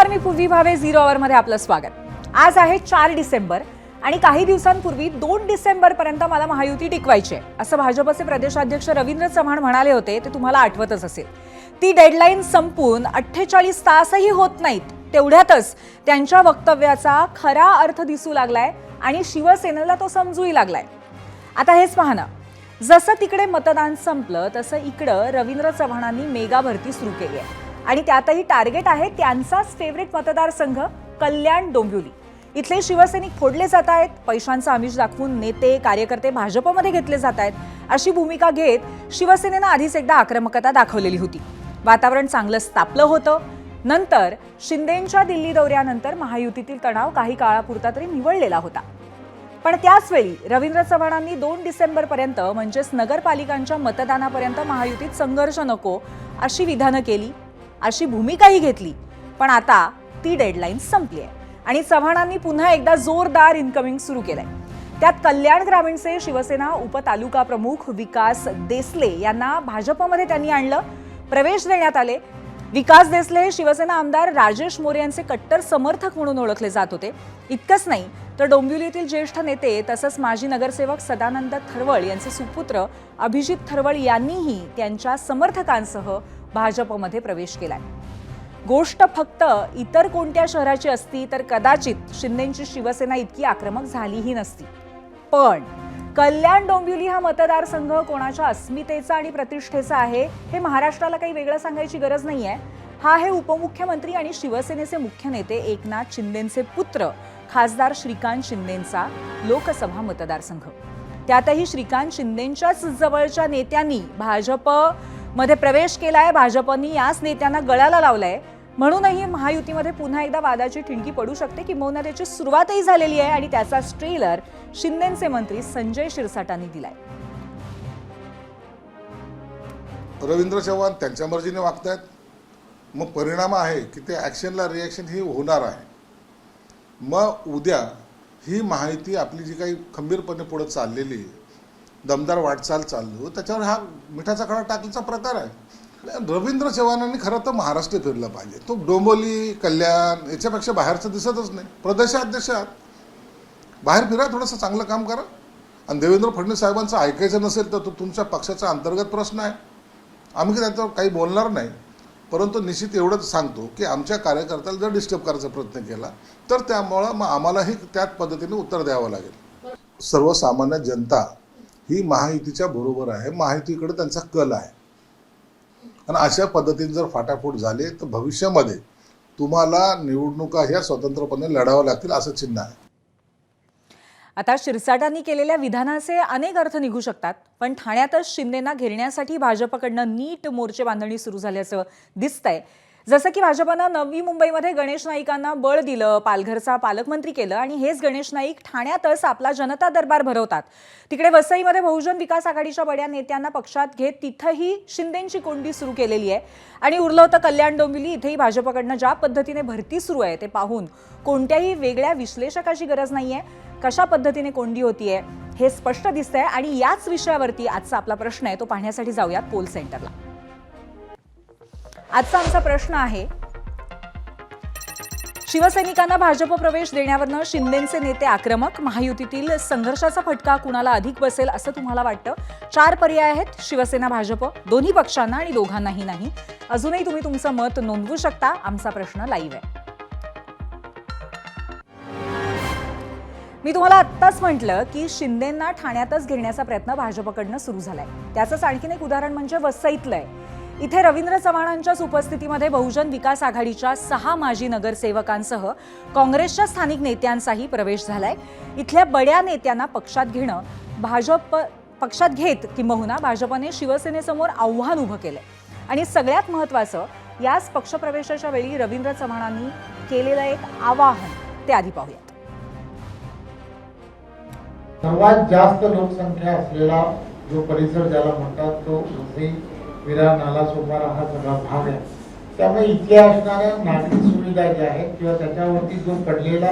नमस्कार, मी पूर्वी भावे. 0 आवरमध्ये आपलं स्वागत. आज आहे 4 डिसेंबर आणि काही दिवसांपूर्वी 2 डिसेंबर पर्यंत मला महायुती टिकवायची आहे असं भाजपचे प्रदेशाध्यक्ष रवींद्र चव्हाण म्हणाले होते. ते तुम्हाला आठवतच असेल. ती डेडलाईन संपून 48 तासही होत नाहीत तेवढ्यातच त्यांच्या वक्तव्याचा खरा अर्थ दिसू लागलाय आणि शिवसेनेला तो समजूही लागलाय. आता हेच पहा ना, जसं तिकडे मतदान संपलं तसं इकडं रवींद्र चव्हाणांनी मेगा भरती सुरू केली आहे आणि त्यातही टार्गेट आहे त्यांचाच फेवरेट मतदारसंघ कल्याण डोंबिवली. इथले शिवसैनिक फोडले जात आहेत, पैशांचा आमिष दाखवून नेते कार्यकर्ते भाजपमध्ये घेतले जात आहेत अशी भूमिका घेत शिवसेनेनं आधीच एकदा आक्रमकता दाखवलेली होती. वातावरण चांगलंच तापलं होतं. नंतर शिंदेंच्या दिल्ली दौऱ्यानंतर महायुतीतील तणाव काही काळापुरता तरी निवळलेला होता. पण त्याचवेळी रवींद्र चव्हाणांनी 2 डिसेंबरपर्यंत म्हणजेच नगरपालिकांच्या मतदानापर्यंत महायुतीत संघर्ष नको अशी विधानं केली, अशी भूमिकाही घेतली. पण आता ती डेडलाईन संपली आहे आणि चव्हाणांनी पुन्हा एकदा जोरदार इनकमिंग सुरू केलंय. त्यात कल्याण ग्रामीणचे शिवसेना उपतालुका प्रमुख विकास देसले यांना भाजपमध्ये त्यांनी आणलं, प्रवेश देण्यात आले. विकास देसले हे शिवसेना आमदार राजेश मोरे यांचे कट्टर समर्थक म्हणून ओळखले जात होते. इतकंच नाही तर डोंबिवलीतील ज्येष्ठ नेते तसंच माजी नगरसेवक सदानंद थरवळ यांचे सुपुत्र अभिजित थरवळ यांनीही त्यांच्या समर्थकांसह भाजपमध्ये प्रवेश केलाय. गोष्ट फक्त इतर कोणत्या शहराची असती तर कदाचित शिंदेंची शिवसेना इतकी आक्रमक झालीही नसती. पण कल्याण डोंबिवली हा मतदारसंघ कोणाच्या अस्मितेचा आणि प्रतिष्ठेचा आहे हे महाराष्ट्राला काही वेगळं सांगायची गरज नाहीये. हा आहे उपमुख्यमंत्री आणि शिवसेनेचे मुख्य नेते एकनाथ शिंदेंचे पुत्र खासदार श्रीकांत शिंदेंचा लोकसभा मतदारसंघ. त्यातही श्रीकांत शिंदेंच्याच जवळच्या नेत्यांनी भाजपमध्ये प्रवेश केलाय. भाजपनी याच नेत्यांना गळाला लावलाय. म्हणूनही महायुतीमध्ये पुन्हा एकदा वादाची ठिणगी पडू शकते, किंबहुना त्याची सुरुवातही झालेली आहे आणि त्याचा ट्रेलर शिंदेंचे मंत्री संजय शिरसाटांनी दिलाय. रवींद्र चव्हाण त्यांच्या मर्जीने वागतायत, मग परिणाम आहे की ते ॲक्शनला रिॲक्शन ही होणार आहे. मग उद्या ही माहिती आपली जी काही खंबीरपणे पुढे चाललेली दमदार वाटचाल चाललो त्याच्यावर हा मिठाचा खडा टाकल्याचा प्रकार आहे. रवींद्र चव्हाणांनी खरं तर महाराष्ट्र फिरलं पाहिजे. तो डोंबिवली कल्याण याच्यापेक्षा बाहेरचं दिसतच नाही. प्रदेशाध्यक्ष बाहेर फिरा, थोडंसं चांगलं काम करा. आणि देवेंद्र फडणवीस साहेबांचं ऐकायचं नसेल तर तो तुमच्या पक्षाचा अंतर्गत प्रश्न आहे. आम्ही त्याच्यावर काही बोलणार नाही, परंतु निश्चित एवढंच सांगतो की आमच्या कार्यकर्त्याला जर डिस्टर्ब करायचा प्रयत्न केला तर त्यामुळं मग आम्हालाही त्याच पद्धतीने उत्तर द्यावं लागेल. सर्वसामान्य जनता ही महायुतीच्या बरोबर आहे. महायुतीकडे त्यांचा कल आहे आणि अशा पद्धतीने जर फाटाफूट झाले तर भविष्यामध्ये तुम्हाला निवडणुका ह्या स्वतंत्रपणे लढाव्या लागतील असं चिन्ह आहे. आता शिरसाटांनी केलेल्या विधानाचे अनेक अर्थ निघू शकतात, पण ठाण्यातच शिंदेंना घेरण्यासाठी भाजपकडनं नीट मोर्चे बांधणी सुरू झाल्याचं दिसतंय. जसं की भाजपनं नवी मुंबईमध्ये गणेश नाईकांना बळ दिलं, पालघरचा पालकमंत्री केलं आणि हेच गणेश नाईक ठाण्यातच आपला जनता दरबार भरवतात. तिकडे वसईमध्ये बहुजन विकास आघाडीच्या बड्या नेत्यांना पक्षात घेत तिथंही शिंदेंची कोंडी सुरू केलेली आहे. आणि उरलं होतं कल्याण डोंबिवली, इथेही भाजपकडनं ज्या पद्धतीने भरती सुरू आहे ते पाहून कोणत्याही वेगळ्या विश्लेषकाची गरज नाहीये. कशा पद्धतीने कोंडी होतीये हे स्पष्ट दिसतंय आणि याच विषयावरती आजचा आपला प्रश्न आहे, तो पाहण्यासाठी जाऊयात पोल सेंटरला. आजचा आमचा प्रश्न आहे, शिवसैनिकांना भाजप प्रवेश देण्यावरनं शिंदेंचे नेते आक्रमक, महायुतीतील संघर्षाचा फटका कुणाला अधिक बसेल असं तुम्हाला वाटतं? 4 पर्याय आहेत, शिवसेना भाजप, दोन्ही पक्षांना आणि दोघांनाही नाही. अजूनही तुम्ही तुमचं मत नोंदवू शकता. आमचा प्रश्न लाईव्ह आहे. मी तुम्हाला आत्ताच म्हटलं की शिंदेंना ठाण्यातच घेण्याचा प्रयत्न भाजपकडनं सुरू झालाय. त्याचंच आणखीन एक उदाहरण म्हणजे वसईतलं आहे. इथे रवींद्र चव्हाणांच्याच उपस्थितीमध्ये बहुजन विकास आघाडीच्या 6 माजी नगरसेवकांसह काँग्रेसच्या स्थानिक नेत्यांचाही प्रवेश झालाय. इथल्या बड्या नेत्यांना पक्षात घेत किंबहुना भाजपने शिवसेनेसमोर आव्हान उभं केलंय. आणि सगळ्यात महत्त्वाचं, याच पक्षप्रवेशाच्या वेळी रवींद्र चव्हाणांनी केलेलं एक आवाहन ते आधी पाहूयात. सर्वात जास्त लोकसंख्या असलेला जो परिसर ज्याला म्हणतात तो वसई, विरार, नालासोपारा हा सगळा भाग आहे. त्यामुळे इथल्या असणाऱ्या नागरी सुविधा ज्या आहेत किंवा त्याच्यावरती जो पडलेला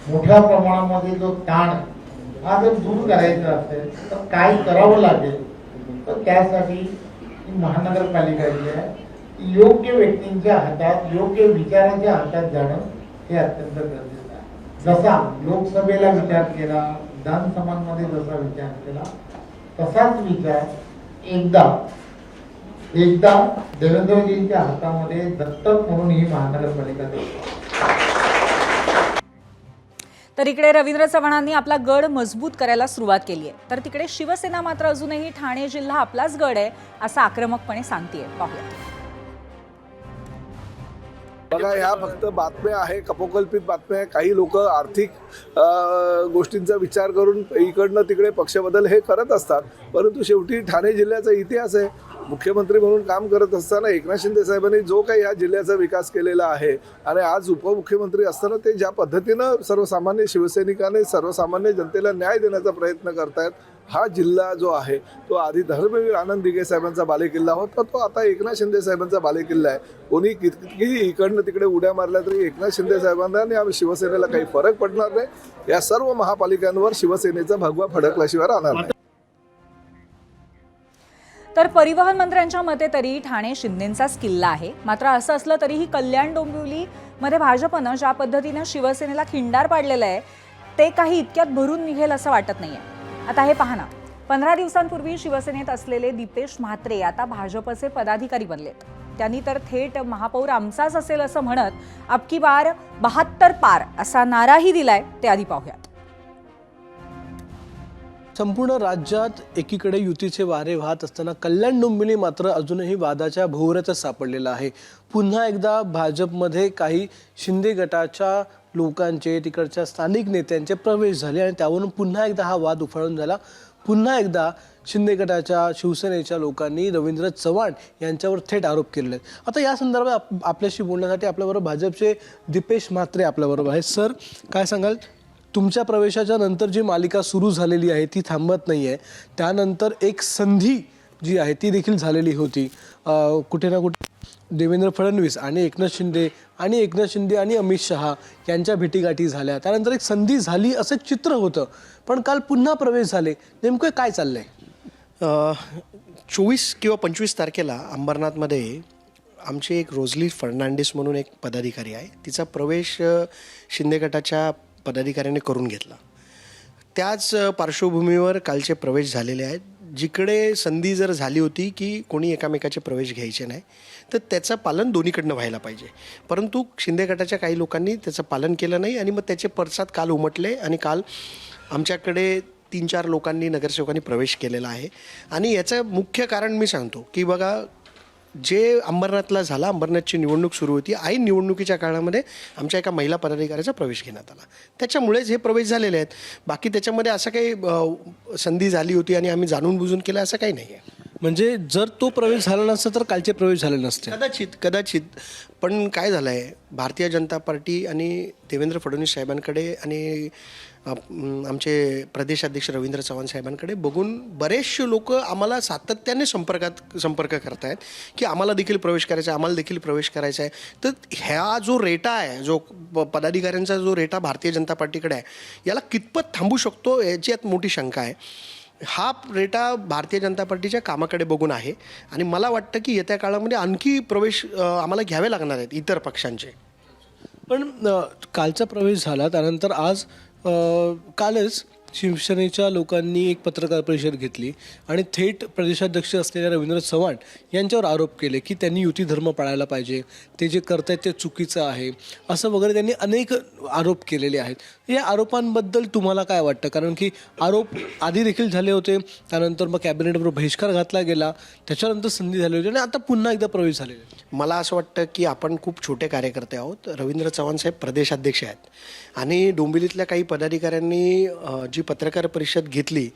मोठ्या प्रमाणामध्ये जो ताण हा जर दूर करायचा असेल तर काय करावं लागेल, तर त्यासाठी महानगरपालिका जी आहे योग्य व्यक्तींच्या हातात, योग्य विचारांच्या हातात जाणं हे अत्यंत गरजेचं आहे. जसा लोकसभेला विचार केला, विधानसभांमध्ये जसा विचार केला, तसाच विचार एकदा देवेंद्रजींच्या हातामध्ये दत्तक म्हणून ही महानगरपालिका देते. तर इकडे रवींद्र चव्हाणांनी आपला गड मजबूत करायला सुरुवात केली आहे, तर तिकडे शिवसेना मात्र अजूनही ठाणे जिल्हा आपलाच गड आहे असं आक्रमकपणे सांगतेय. पाहूया. बघा, ह्या फक्त बातम्या आहे, कपोकल्पित बातम्या आहे. काही लोक आर्थिक गोष्टींचा विचार करून इकडनं तिकडे पक्षबदल हे करत असतात, परंतु शेवटी ठाणे जिल्ह्याचा इतिहास आहे. मुख्यमंत्री म्हणून काम करत असताना एकनाथ शिंदे साहेबांनी जो काही या जिल्ह्याचा विकास केलेला आहे आणि आज उपमुख्यमंत्री असताना ते ज्या पद्धतीनं सर्वसामान्य शिवसैनिकांनी सर्वसामान्य जनतेला न्याय देण्याचा प्रयत्न करतायत, हा जिल्हा जो आहे तो आधी धर्मवीर आनंद दिघे साहेबांचा बालेकिल्ला होता, तो आता एकनाथ शिंदे साहेबांचा बालेकिल्ला आहे. कोणी कितीही इकडनं तिकडे उड्या मारल्या तरी एकनाथ शिंदे साहेबांना आणि आम्ही शिवसेनेला काही फरक पडणार नाही. या सर्व महापालिकांवर शिवसेनेचा भगवा फडकल्याशिवाय राहणार नाही. तर परिवहन मंत्र्यांच्या मते तरी ठाणे शिंदेंचाच किल्ला आहे. मात्र असं असलं तरीही कल्याण डोंबिवलीमध्ये भाजपनं ज्या पद्धतीनं शिवसेनेला खिंडार पाडलेलं आहे ते काही इतक्यात भरून निघेल असं वाटत नाहीये. आता हे पहा ना, 15 दिवसांपूर्वी शिवसेनेत असलेले दीपेश म्हात्रे आता भाजपचे पदाधिकारी बनलेत. त्यांनी तर थेट महापौर आमचाच असेल असं म्हणत अबकी बार 72 पार असा नाराही दिलाय. ते आधी पाहूयात. संपूर्ण राज्यात एकीकडे युतीचे वारे वाहत असताना कल्याण डोंबिवली मात्र अजूनही वादाच्या भोवऱ्यातच सापडलेला आहे. पुन्हा एकदा भाजपमध्ये काही शिंदे गटाच्या लोकांचे, तिकडच्या स्थानिक नेत्यांचे प्रवेश झाले आणि त्यावरून पुन्हा एकदा हा वाद उफाळून झाला. पुन्हा एकदा शिंदे गटाच्या, शिवसेनेच्या लोकांनी रवींद्र चव्हाण यांच्यावर थेट आरोप केलेले आहेत. आता या संदर्भात आपल्याशी बोलण्यासाठी आपल्याबरोबर भाजपचे दीपेश म्हात्रे आपल्याबरोबर आहेत. सर, काय सांगाल? तुमच्या प्रवेशाच्या नंतर जी मालिका सुरू झालेली आहे ती थांबत नाही आहे. त्यानंतर एक संधी जी आहे ती देखील झालेली होती. कुठे ना कुठे देवेंद्र फडणवीस आणि एकनाथ शिंदे आणि अमित शहा यांच्या भेटीगाठी झाल्या. त्यानंतर एक संधी झाली असं चित्र होतं, पण काल पुन्हा प्रवेश झाले. नेमकं काय चाललंय? 24 किंवा 25 तारखेला अंबरनाथमध्ये आमची एक रोजली फर्नांडिस म्हणून एक पदाधिकारी आहे, तिचा प्रवेश शिंदे गटाच्या पदाधिकाऱ्याने करून घेतला. त्याच पार्श्वभूमीवर कालचे प्रवेश झालेले आहेत. जिकडे संधी जर झाली होती की कोणी एकामेकाचे प्रवेश घ्यायचे नाही, तर त्याचं पालन दोन्हीकडनं व्हायला पाहिजे, परंतु शिंदे गटाच्या काही लोकांनी त्याचं पालन केलं नाही आणि मग त्याचे पडसाद काल उमटले. आणि काल आमच्याकडे 3-4 लोकांनी, नगरसेवकांनी प्रवेश केलेला आहे. आणि याचं मुख्य कारण मी सांगतो की बघा, जे अंबरनाथला झाला, अंबरनाथची निवडणूक सुरू होती, ऐन निवडणुकीच्या काळामध्ये आमच्या एका महिला पदाधिकाऱ्याचा प्रवेश घेण्यात आला. त्याच्यामुळेच हे प्रवेश झालेले आहेत. बाकी त्याच्यामध्ये असं काही संधी झाली होती आणि आम्ही जाणून बुजून केलं असं काही नाही आहे. म्हणजे जर तो प्रवेश झाला नसता तर कालचे प्रवेश झाले नसते. कदाचित. पण काय झालं आहे, भारतीय जनता पार्टी आणि देवेंद्र फडणवीस साहेबांकडे आणि आमचे प्रदेशाध्यक्ष रवींद्र चव्हाण साहेबांकडे बघून बरेचसे लोक आम्हाला सातत्याने संपर्क करत आहेत की आम्हाला देखील प्रवेश करायचा आहे, आम्हाला देखील प्रवेश करायचा आहे. तर ह्या जो रेटा आहे, जो पदाधिकाऱ्यांचा जो रेटा भारतीय जनता पार्टीकडे आहे, याला कितपत थांबू शकतो याची यात मोठी शंका आहे. हा रेटा भारतीय जनता पार्टीच्या कामाकडे बघून आहे आणि मला वाटतं की येत्या काळामध्ये आणखी प्रवेश आम्हाला घ्यावे लागणार आहेत इतर पक्षांचे. पण कालचा प्रवेश झाला, त्यानंतर आज कालच शिवसेनेच्या लोकांनी एक पत्रकार परिषद घेतली आणि थेट प्रदेशाध्यक्ष असलेल्या रवींद्र चव्हाण यांच्यावर आरोप केले की त्यांनी युती धर्म पाळायला पाहिजे, ते जे करतायत ते चुकीचं आहे, असं वगैरे त्यांनी अनेक आरोप केलेले आहेत. या आरोपांबद्दल तुम्हाला काय वाटतं? कारण की आरोप आधी देखील झाले होते, त्यानंतर मग कॅबिनेटवर बहिष्कार घातला गेला, त्याच्यानंतर संधी झाली होती आणि आता पुन्हा एकदा प्रवेश झालेले. मला असं वाटतं की आपण खूप छोटे कार्यकर्ते आहोत. रवींद्र चव्हाण साहेब प्रदेशाध्यक्ष आहेत आणि डोंबिवलीतल्या काही पदाधिकाऱ्यांनी जी पत्रकार परिषद घेतली,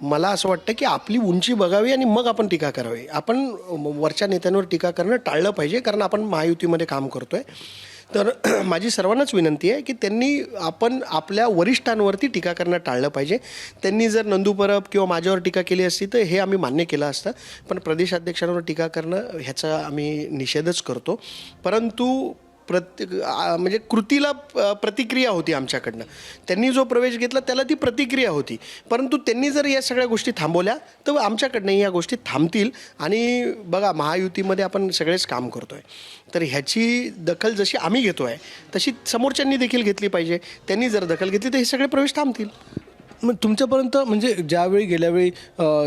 मला असं वाटतं की आपली उंची बघावी आणि मग आपण टीका करावी. आपण वरच्या नेत्यांवर टीका करणं टाळलं पाहिजे, कारण आपण महायुतीमध्ये काम करतोय. तर माझी सर्वांनाच विनंती आहे की त्यांनी आपण आपल्या वरिष्ठांवरती टीका करणं टाळलं पाहिजे. त्यांनी जर नंदू परब किंवा माझ्यावर टीका केली असती तर हे आम्ही मान्य केलं असतं, पण प्रदेशाध्यक्षांवर टीका करणं ह्याचा आम्ही निषेधच करतो. परंतु म्हणजे कृतीला प्रतिक्रिया होती आमच्याकडनं. त्यांनी जो प्रवेश घेतला त्याला ती प्रतिक्रिया होती. परंतु त्यांनी जर या सगळ्या गोष्टी थांबवल्या तर आमच्याकडनंही या गोष्टी थांबतील. आणि बघा, महायुतीमध्ये आपण सगळेच काम करतो आहे, तर ह्याची दखल जशी आम्ही घेतो आहे तशी समोरच्यांनी देखील घेतली पाहिजे. त्यांनी जर दखल घेतली तर हे सगळे प्रवेश थांबतील. मग तुमच्यापर्यंत म्हणजे ज्यावेळी गेल्यावेळी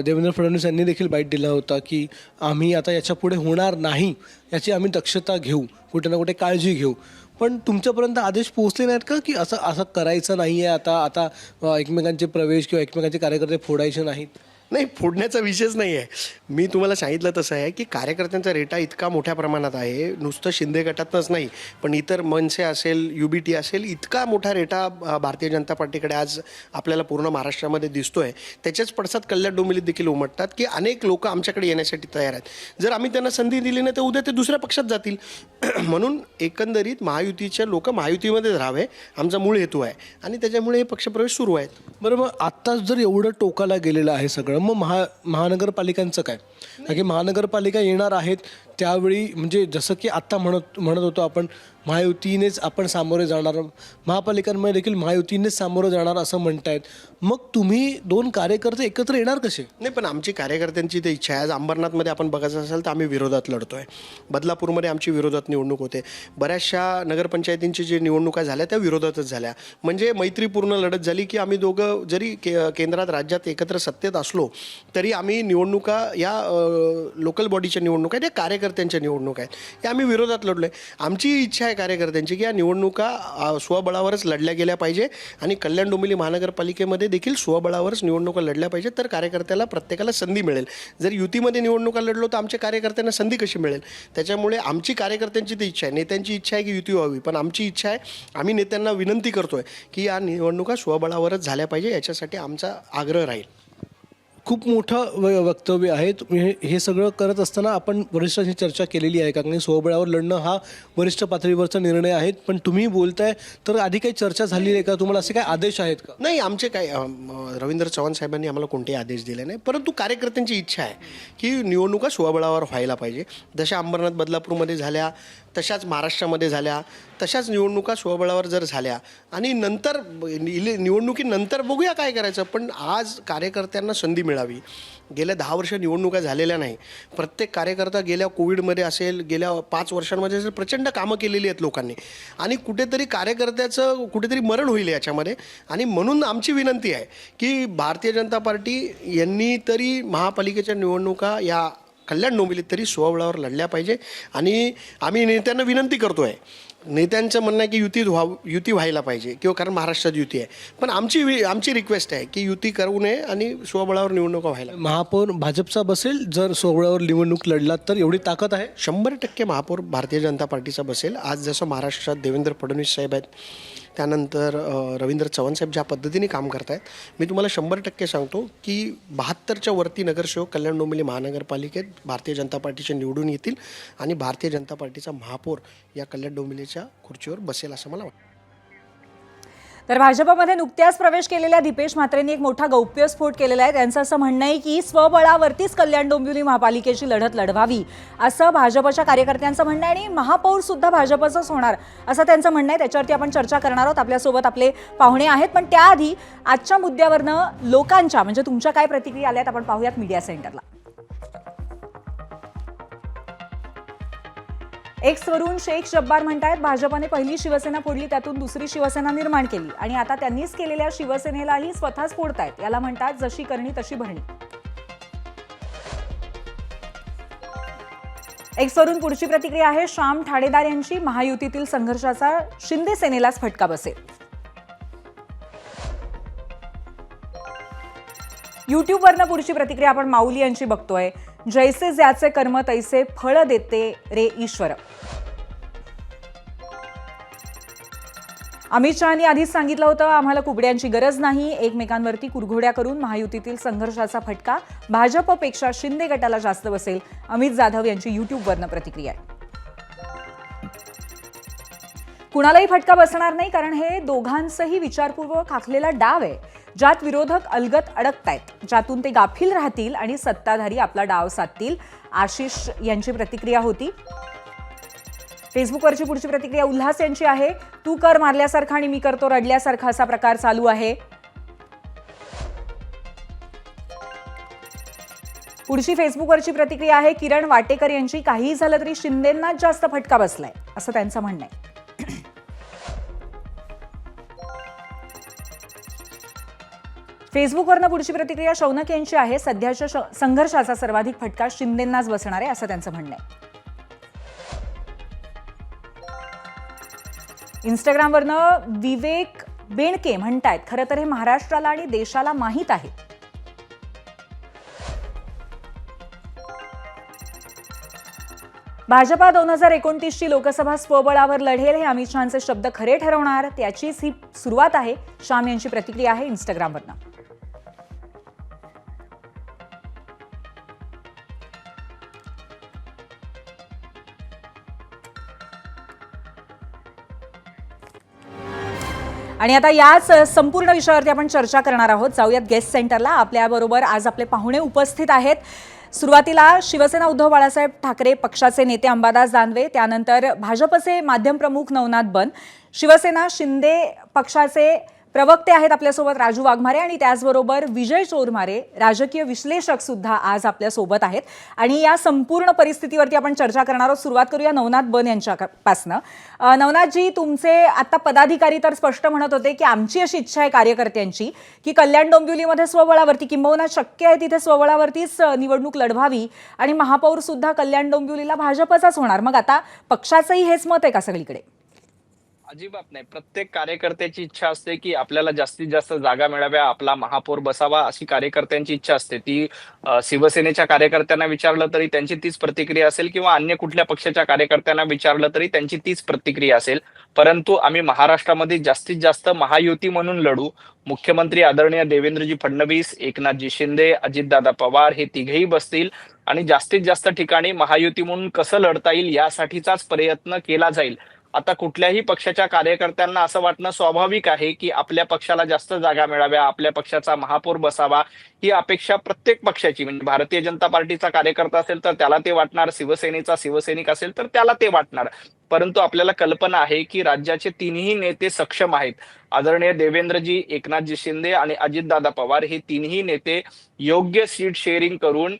देवेंद्र फडणवीस यांनी देखील बाईट दिला होता की आम्ही आता याच्यापुढे होणार नाही, याची आम्ही दक्षता घेऊ, कुठे ना कुठे काळजी घेऊ, पण तुमच्यापर्यंत आदेश पोहोचले नाहीत का की असं असं करायचं नाही आहे, आता एकमेकांचे प्रवेश किंवा एकमेकांचे कार्यकर्ते फोडायचे नाहीत? नाही, फोडण्याचा विषयच नाही आहे. मी तुम्हाला सांगितलं तसं आहे की कार्यकर्त्यांचा रेटा इतका मोठ्या प्रमाणात आहे, नुसतं शिंदे गटातच नाही पण इतर मनसे असेल, UBT असेल, इतका मोठा रेटा भारतीय जनता पार्टीकडे आज आपल्याला पूर्ण महाराष्ट्रामध्ये दिसतो आहे. त्याच्याच पडसाद कल्याण डोंबिवलीत देखील उमटतात की अनेक लोक आमच्याकडे येण्यासाठी तयार आहेत. जर आम्ही त्यांना संधी दिली नाही तर उद्या ते दुसऱ्या पक्षात जातील. म्हणून एकंदरीत महायुतीचे लोक महायुतीमध्येच राहावे, आमचा मूळ हेतू आहे आणि त्याच्यामुळे हे पक्षप्रवेश सुरू आहेत. बरं, मग आत्ताच जर एवढं टोकाला गेलेलं आहे सगळं, मग महानगरपालिकांचं काय? कारण की महानगरपालिका येणार आहेत त्यावेळी, म्हणजे जसं की आत्ता म्हणत होतो आपण, महायुतीनेच आपण सामोरे जाणार, महापालिकांमध्ये देखील महायुतीनेच सामोरं जाणार असं म्हणतायत. मग तुम्ही दोन कार्यकर्ते एकत्र येणार कसे? नाही, पण आमची कार्यकर्त्यांची ते इच्छा आहे. आज अंबरनाथमध्ये आपण बघायचं असेल तर आम्ही विरोधात लढतो आहे. बदलापूरमध्ये आमची विरोधात निवडणूक होते. बऱ्याचशा नगरपंचायतींची जी निवडणुका झाल्या त्या विरोधातच झाल्या. म्हणजे मैत्रीपूर्ण लढत झाली की आम्ही दोघं जरी केंद्रात राज्यात एकत्र सत्तेत असलो तरी आम्ही निवडणुका या लोकल बॉडीच्या निवडणुका आहेत, या कार्यकर्त्यांच्या निवडणुका आहेत, या आम्ही विरोधात लढलो आहे. आमची इच्छा आहे कार्यकर्त्यांची की या निवडणुका स्वबळावरच लढल्या गेल्या पाहिजे आणि कल्याण डोंबिवली महानगरपालिकेमध्ये देखील स्वबळावरच निवडणुका लढल्या पाहिजेत, तर कार्यकर्त्याला प्रत्येकाला संधी मिळेल. जर युतीमध्ये निवडणुका लढलो तर आमच्या कार्यकर्त्यांना संधी कशी मिळेल? त्याच्यामुळे आमची कार्यकर्त्यांची ती इच्छा आहे, नेत्यांची इच्छा आहे की युती व्हावी, पण आमची इच्छा आहे, आम्ही नेत्यांना विनंती करतो आहे की या निवडणुका स्वबळावरच झाल्या पाहिजे, याच्यासाठी आमचा आग्रह राहील. खूप मोठं वक्तव्य आहे. तुम्ही हे सगळं करत असताना आपण वरिष्ठांशी चर्चा केलेली आहे का? कारण स्वबळावर लढणं हा वरिष्ठ पातळीवरचा निर्णय आहे, पण तुम्ही बोलताय तर आधी काही चर्चा झाली आहे का? तुम्हाला असे काही आदेश आहेत का? नाही, आमचे काय रवींद्र चव्हाण साहेबांनी आम्हाला कोणतेही आदेश दिले नाही, परंतु कार्यकर्त्यांची इच्छा आहे की निवडणुका स्वबळावर व्हायला पाहिजे. जशा अंबरनाथ बदलापूरमध्ये झाल्या, तशाच महाराष्ट्रामध्ये झाल्या, तशाच निवडणुका स्वबळावर जर झाल्या आणि नंतर निवडणुकीनंतर बघूया काय करायचं, पण आज कार्यकर्त्यांना संधी मिळावी. गेल्या 10 वर्ष निवडणुका झालेल्या नाही. प्रत्येक कार्यकर्ता गेल्या कोविडमध्ये असेल, गेल्या 5 वर्षांमध्ये असेल, प्रचंड कामं केलेली आहेत लोकांनी आणि कुठेतरी कार्यकर्त्याचं कुठेतरी मरण होईल याच्यामध्ये. आणि म्हणून आमची विनंती आहे की भारतीय जनता पार्टी यांनी तरी महापालिकेच्या निवडणुका या कल्याण डोंबिवलीत तरी स्वबळावर लढल्या पाहिजे. आणि आम्ही नेत्यांना विनंती करतो आहे, नेत्यांचं म्हणणं आहे की युती व्हायला पाहिजे किंवा कारण महाराष्ट्रात युती आहे, पण आमची रिक्वेस्ट आहे की युती करू नये आणि स्वबळावर निवडणुका व्हायला. महापौर भाजपचा बसेल जर स्वबळावर निवडणूक लढलात तर? एवढी ताकद आहे? 100% महापौर भारतीय जनता पार्टीचा बसेल. आज जसं महाराष्ट्रात देवेंद्र फडणवीस साहेब आहेत, त्यानंतर रवींद्र चव्हाण साहेब ज्या पद्धतीने काम करत आहेत, मी तुम्हाला 100% सांगतो की 72च्या वरती नगरसेवक कल्याण डोंबिवली महानगरपालिकेत भारतीय जनता पार्टीचे निवडून येतील आणि भारतीय जनता पार्टीचा महापौर या कल्याण डोंबिवलीच्या खुर्चीवर बसेल असं मला वाटतं. तर भाजपमध्ये नुकत्याच प्रवेश केलेल्या दीपेश म्हात्रेंनी एक मोठा गौप्यस्फोट केलेला आहे. त्यांचं असं म्हणणं आहे की स्वबळावरतीच कल्याण डोंबिवली महापालिकेची लढत लढवावी असं भाजपच्या कार्यकर्त्यांचं म्हणणं आहे आणि महापौर सुद्धा भाजपचंच होणार असं त्यांचं म्हणणं आहे. त्याच्यावरती आपण चर्चा करणार आहोत. आपल्यासोबत आपले पाहुणे आहेत, पण त्याआधी आजच्या मुद्द्यावरनं लोकांच्या म्हणजे तुमच्या काय प्रतिक्रिया आल्यात आपण पाहूयात मीडिया सेंटरला. एक्सवरून शेख जब्बार म्हणतायत भाजपने पहिली शिवसेना फोडली, त्यातून दुसरी शिवसेना निर्माण केली आणि आता त्यांनीच केलेल्या शिवसेनेलाही स्वतःच फोडतायत. याला म्हणतात जशी करणी तशी भरणी. एक्सवरून पुढची प्रतिक्रिया आहे श्याम ठाणेदार यांची. महायुतीतील संघर्षाचा शिंदे सेनेलाच फटका बसेल. युट्यूबवरनं पुढची प्रतिक्रिया आपण माऊली यांची बघतोय. जैसे ज्याचे कर्म तैसे फळ देते रे ईश्वर. अमित शहानी आधीच सांगितलं होतं आम्हाला कुबड्यांची गरज नाही. एकमेकांवरती कुरघोड्या करून महायुतीतील संघर्षाचा फटका भाजपपेक्षा शिंदे गटाला जास्त बसेल. अमित जाधव यांची युट्यूबवरनं प्रतिक्रिया आहे. कुणालाही फटका बसणार नाही, कारण हे दोघांचंही विचारपूर्वक आखलेला डाव आहे, ज्यात विरोधक अलगत अडकतायत, ज्यातून ते गाफील राहतील आणि सत्ताधारी आपला डाव साधतील. आशिष यांची प्रतिक्रिया होती. फेसबुकवरची पुढची प्रतिक्रिया उल्हास यांची आहे. तू कर मारल्यासारखा आणि मी करतो रडल्यासारखा असा प्रकार चालू आहे. पुढची फेसबुकवरची प्रतिक्रिया आहे किरण वाटेकर यांची. काहीही झालं तरी शिंदेंनाच जास्त फटका बसलाय असं त्यांचं म्हणणं आहे. फेसबुकवरनं पुढची प्रतिक्रिया शौनक यांची आहे. सध्याच्या संघर्षाचा सर्वाधिक फटका शिंदेंनाच बसणार आहे असं त्यांचं म्हणणं आहे. इंस्टाग्रामवरनं विवेक बेणके म्हणतायत खरं तर हे महाराष्ट्राला आणि देशाला माहीत आहे. भाजपा 2029ची लोकसभा स्वबळावर लढेल हे अमित शहाचे शब्द खरे ठरवणार त्याचीच ही सुरुवात आहे. श्याम यांची प्रतिक्रिया आहे इंस्टाग्रामवरनं. आणि आता याच संपूर्ण विषयावरती आपण चर्चा करणार आहोत. जाऊयात गेस्ट सेंटरला. आपल्याबरोबर आज आपले पाहुणे उपस्थित आहेत. सुरुवातीला शिवसेना उद्धव बाळासाहेब ठाकरे पक्षाचे नेते अंबादास दानवे, त्यानंतर भाजपचे माध्यम प्रमुख नवनाथ बन, शिवसेना शिंदे पक्षाचे प्रवक्ते आहेत आपल्यासोबत राजू वाघमारे, आणि त्याचबरोबर विजय चोरमारे राजकीय विश्लेषक सुद्धा आज आपल्यासोबत आहेत. आणि या संपूर्ण परिस्थितीवरती आपण चर्चा करणार आहोत. सुरुवात करूया नवनाथ बन यांच्यापासनं. नवनाथजी, तुमचे आता पदाधिकारी तर स्पष्ट म्हणत होते की आमची अशी इच्छा आहे कार्यकर्त्यांची की कल्याण डोंबिवलीमध्ये स्वबळावरती, किंबहुना शक्य आहे तिथे स्वबळावरतीच निवडणूक लढवावी, आणि महापौर सुद्धा कल्याण डोंबिवलीला भाजपचाच होणार. मग आता पक्षाचंही हेच मत आहे का सगळीकडे? अजिबात नाही. प्रत्येक कार्यकर्त्याची इच्छा असते की आपल्याला जास्तीत जास्त जागा मिळाव्या, आपला महापौर बसावा, अशी कार्यकर्त्यांची इच्छा असते. ती शिवसेनेच्या कार्यकर्त्यांना विचारलं तरी त्यांची तीच प्रतिक्रिया असेल, किंवा अन्य कुठल्या पक्षाच्या कार्यकर्त्यांना विचारलं तरी त्यांची तीच प्रतिक्रिया असेल. परंतु आम्ही महाराष्ट्रामध्ये जास्तीत जास्त महायुती म्हणून लढू. मुख्यमंत्री आदरणीय देवेंद्रजी फडणवीस, एकनाथजी शिंदे, अजितदादा पवार हे तिघेही बसतील, आणि जास्तीत जास्त ठिकाणी महायुती म्हणून कसं लढता येईल यासाठीचाच प्रयत्न केला जाईल. आता कुठल्याही पक्षाच्या कार्यकर्त्यांना असं वाटणं स्वाभाविक आहे की आपल्या पक्षाला जास्त जागा मिळाव्या, आपल्या पक्षाचा महापौर बसावा, ही अपेक्षा प्रत्येक पक्षाची, म्हणजे भारतीय जनता पार्टीचा कार्यकर्ता असेल तर त्याला ते वाटणार, शिवसेनेचा शिवसैनिक असेल तर त्याला ते वाटणार. परंतु आपल्याला कल्पना आहे की राज्याचे तिन्ही नेते सक्षम आहेत. आदरणीय देवेंद्रजी, एकनाथजी शिंदे आणि अजितदादा पवार हे तिन्ही नेते योग्य सीट शेअरिंग करून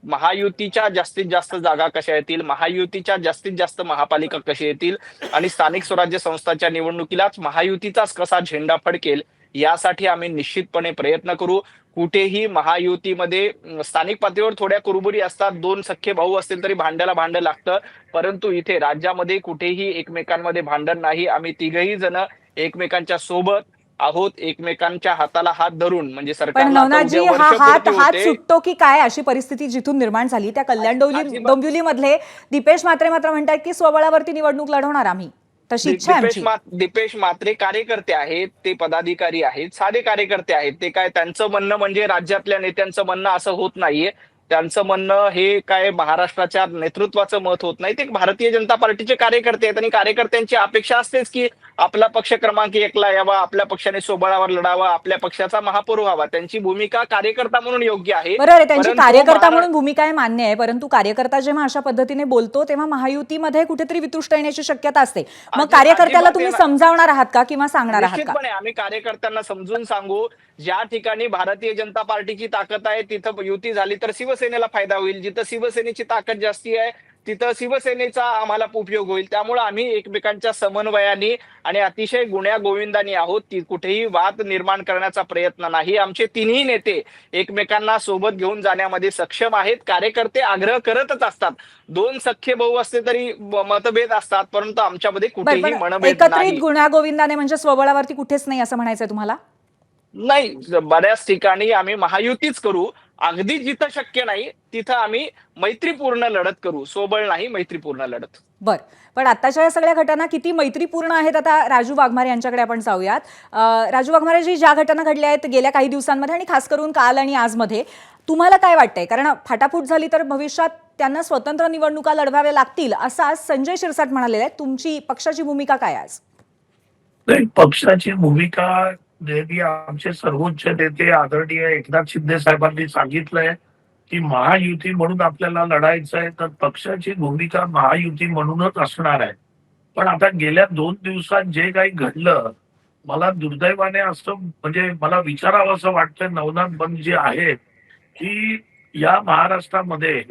महायुतीच्या जास्तीत जास्त जागा कशा येतील, महायुतीच्या जास्तीत जास्त महापालिका कशा येतील, आणि स्थानिक स्वराज्य संस्थांच्या निवडणुकीलाच महायुतीचाच कसा झेंडा फडकेल यासाठी आम्ही निश्चितपणे प्रयत्न करू. कुठेही महायुतीमध्ये स्थानिक पातळीवर थोड्या कुरबुरी असतात, दोन सख्खे भाऊ असतील तरी भांड्याला भांडं लागतं, परंतु इथे राज्यामध्ये कुठेही एकमेकांमध्ये भांडण नाही. आम्ही तिघही जण एकमेकांच्या सोबत आहोत, एकमेकांच्या हाताला हात धरून. म्हणजे पण सरकारला नवनाथजी, हा हात सुटतो की काय? अशी परिस्थिती जिथून निर्माण झाली त्या कल्याण डोंबिवली मधले दीपेश म्हात्रे मात्र म्हणतात की स्वबळावरती निवडणूक लढवणार आम्ही. तशी इच्छा आहे आमची. दीपेश म्हात्रे कार्यकर्ते आहेत, ते पदाधिकारी आहेत, साधे कार्यकर्ते आहेत. ते काय त्यांचं म्हणणं म्हणजे राज्यातल्या नेत्यांचं म्हणणं असं होत नाहीये. त्यांचं म्हणणं हे काय महाराष्ट्राच्या नेतृत्वाचं मत होत नाही. ते भारतीय जनता पार्टीचे कार्यकर्ते आहेत, आणि कार्यकर्त्यांची अपेक्षा असतेच की आपला पक्ष क्रमांक 1ला यावा, आपल्या पक्षाने स्वबळावर लढावा, आपल्या पक्षाचा महापौर व्हावा. त्यांची भूमिका कार्यकर्ता म्हणून योग्य आहे. बरोबर, त्यांची कार्यकर्ता म्हणून भूमिका आहे, मान्य आहे. परंतु कार्यकर्ता जेव्हा अशा पद्धतीने बोलतो तेव्हा महायुतीमध्ये कुठेतरी वितुष्ट येण्याची शक्यता असते. मग कार्यकर्त्याला तुम्ही समजावणार आहात का किंवा सांगणार आहात का? निश्चितपणे आम्ही कार्यकर्त्यांना समजून सांगू. ज्या ठिकाणी भारतीय जनता पार्टीची ताकद आहे तिथं युती झाली तर शिवसेनेला फायदा होईल. जिथं शिवसेनेची ताकद जास्ती आहे तिथं शिवसेनेचा आम्हाला उपयोग होईल. त्यामुळे आम्ही एकमेकांच्या समन्वयाने आणि अतिशय गुण्या गोविंदाने आहोत. ती कुठेही वाद निर्माण करण्याचा प्रयत्न नाही. आमचे तिन्ही नेते एकमेकांना सोबत घेऊन जाण्यामध्ये सक्षम आहेत. कार्यकर्ते आग्रह करतच असतात. दोन सख्खे भाऊ असते तरी मतभेद असतात, परंतु आमच्यामध्ये कुठेही मनभेद नाही. एकत्रित गुण्यागोविंदाने म्हणजे स्वबळावरती कुठेच नाही असं म्हणायचंय तुम्हाला? नाही, बऱ्याच ठिकाणी आम्ही महायुतीच करू. अगदी जिथं शक्य नाही तिथं आम्ही मैत्रीपूर्ण लढत करू. सोबळ नाही, मैत्रीपूर्ण लढत. बर, पण आताच्या या सगळ्या घटना किती मैत्रीपूर्ण आहेत? आता राजू वाघमारे यांच्याकडे आपण जाऊयात. राजू वाघमारेजी, ज्या घटना घडल्या आहेत गेल्या काही दिवसांमध्ये आणि खास करून काल आणि आजमध्ये, तुम्हाला काय वाटतंय? कारण फाटाफूट झाली तर भविष्यात त्यांना स्वतंत्र निवडणुका लढवाव्या लागतील असं आज संजय शिरसाट म्हणालेले आहेत. तुमची पक्षाची भूमिका काय आज? पक्षाची भूमिका नेहमी आमचे सर्वोच्च नेते आदरणीय एकनाथ शिंदे साहेबांनी सांगितलंय की महायुती म्हणून आपल्याला लढायचं आहे, तर पक्षाची भूमिका महायुती म्हणूनच असणार आहे. पण आता गेल्या 2 दिवसात जे काही घडलं, मला दुर्दैवाने असं म्हणजे मला विचारावं असं वाटतं नवनाथ बंद जे आहेत, की या महाराष्ट्रामध्ये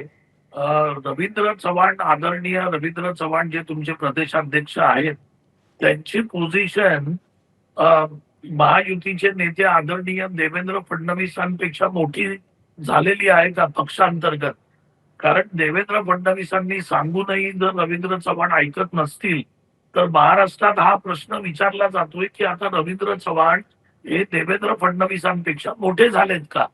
अ, रवींद्र चव्हाण, आदरणीय रवींद्र चव्हाण जे तुमचे प्रदेशाध्यक्ष आहेत, त्यांची पोझिशन महायुतीचे नेते आदरणीय देवेंद्र फडणवीसांपेक्षा मोठी झालेली आहे का पक्षांतर्गत? कारण देवेंद्र फडणवीसांनी सांगूनही जर रवींद्र चव्हाण ऐकत नसतील, तर महाराष्ट्रात हा प्रश्न विचारला जातोय की आता रवींद्र चव्हाण हे देवेंद्र फडणवीसांपेक्षा मोठे झालेत का?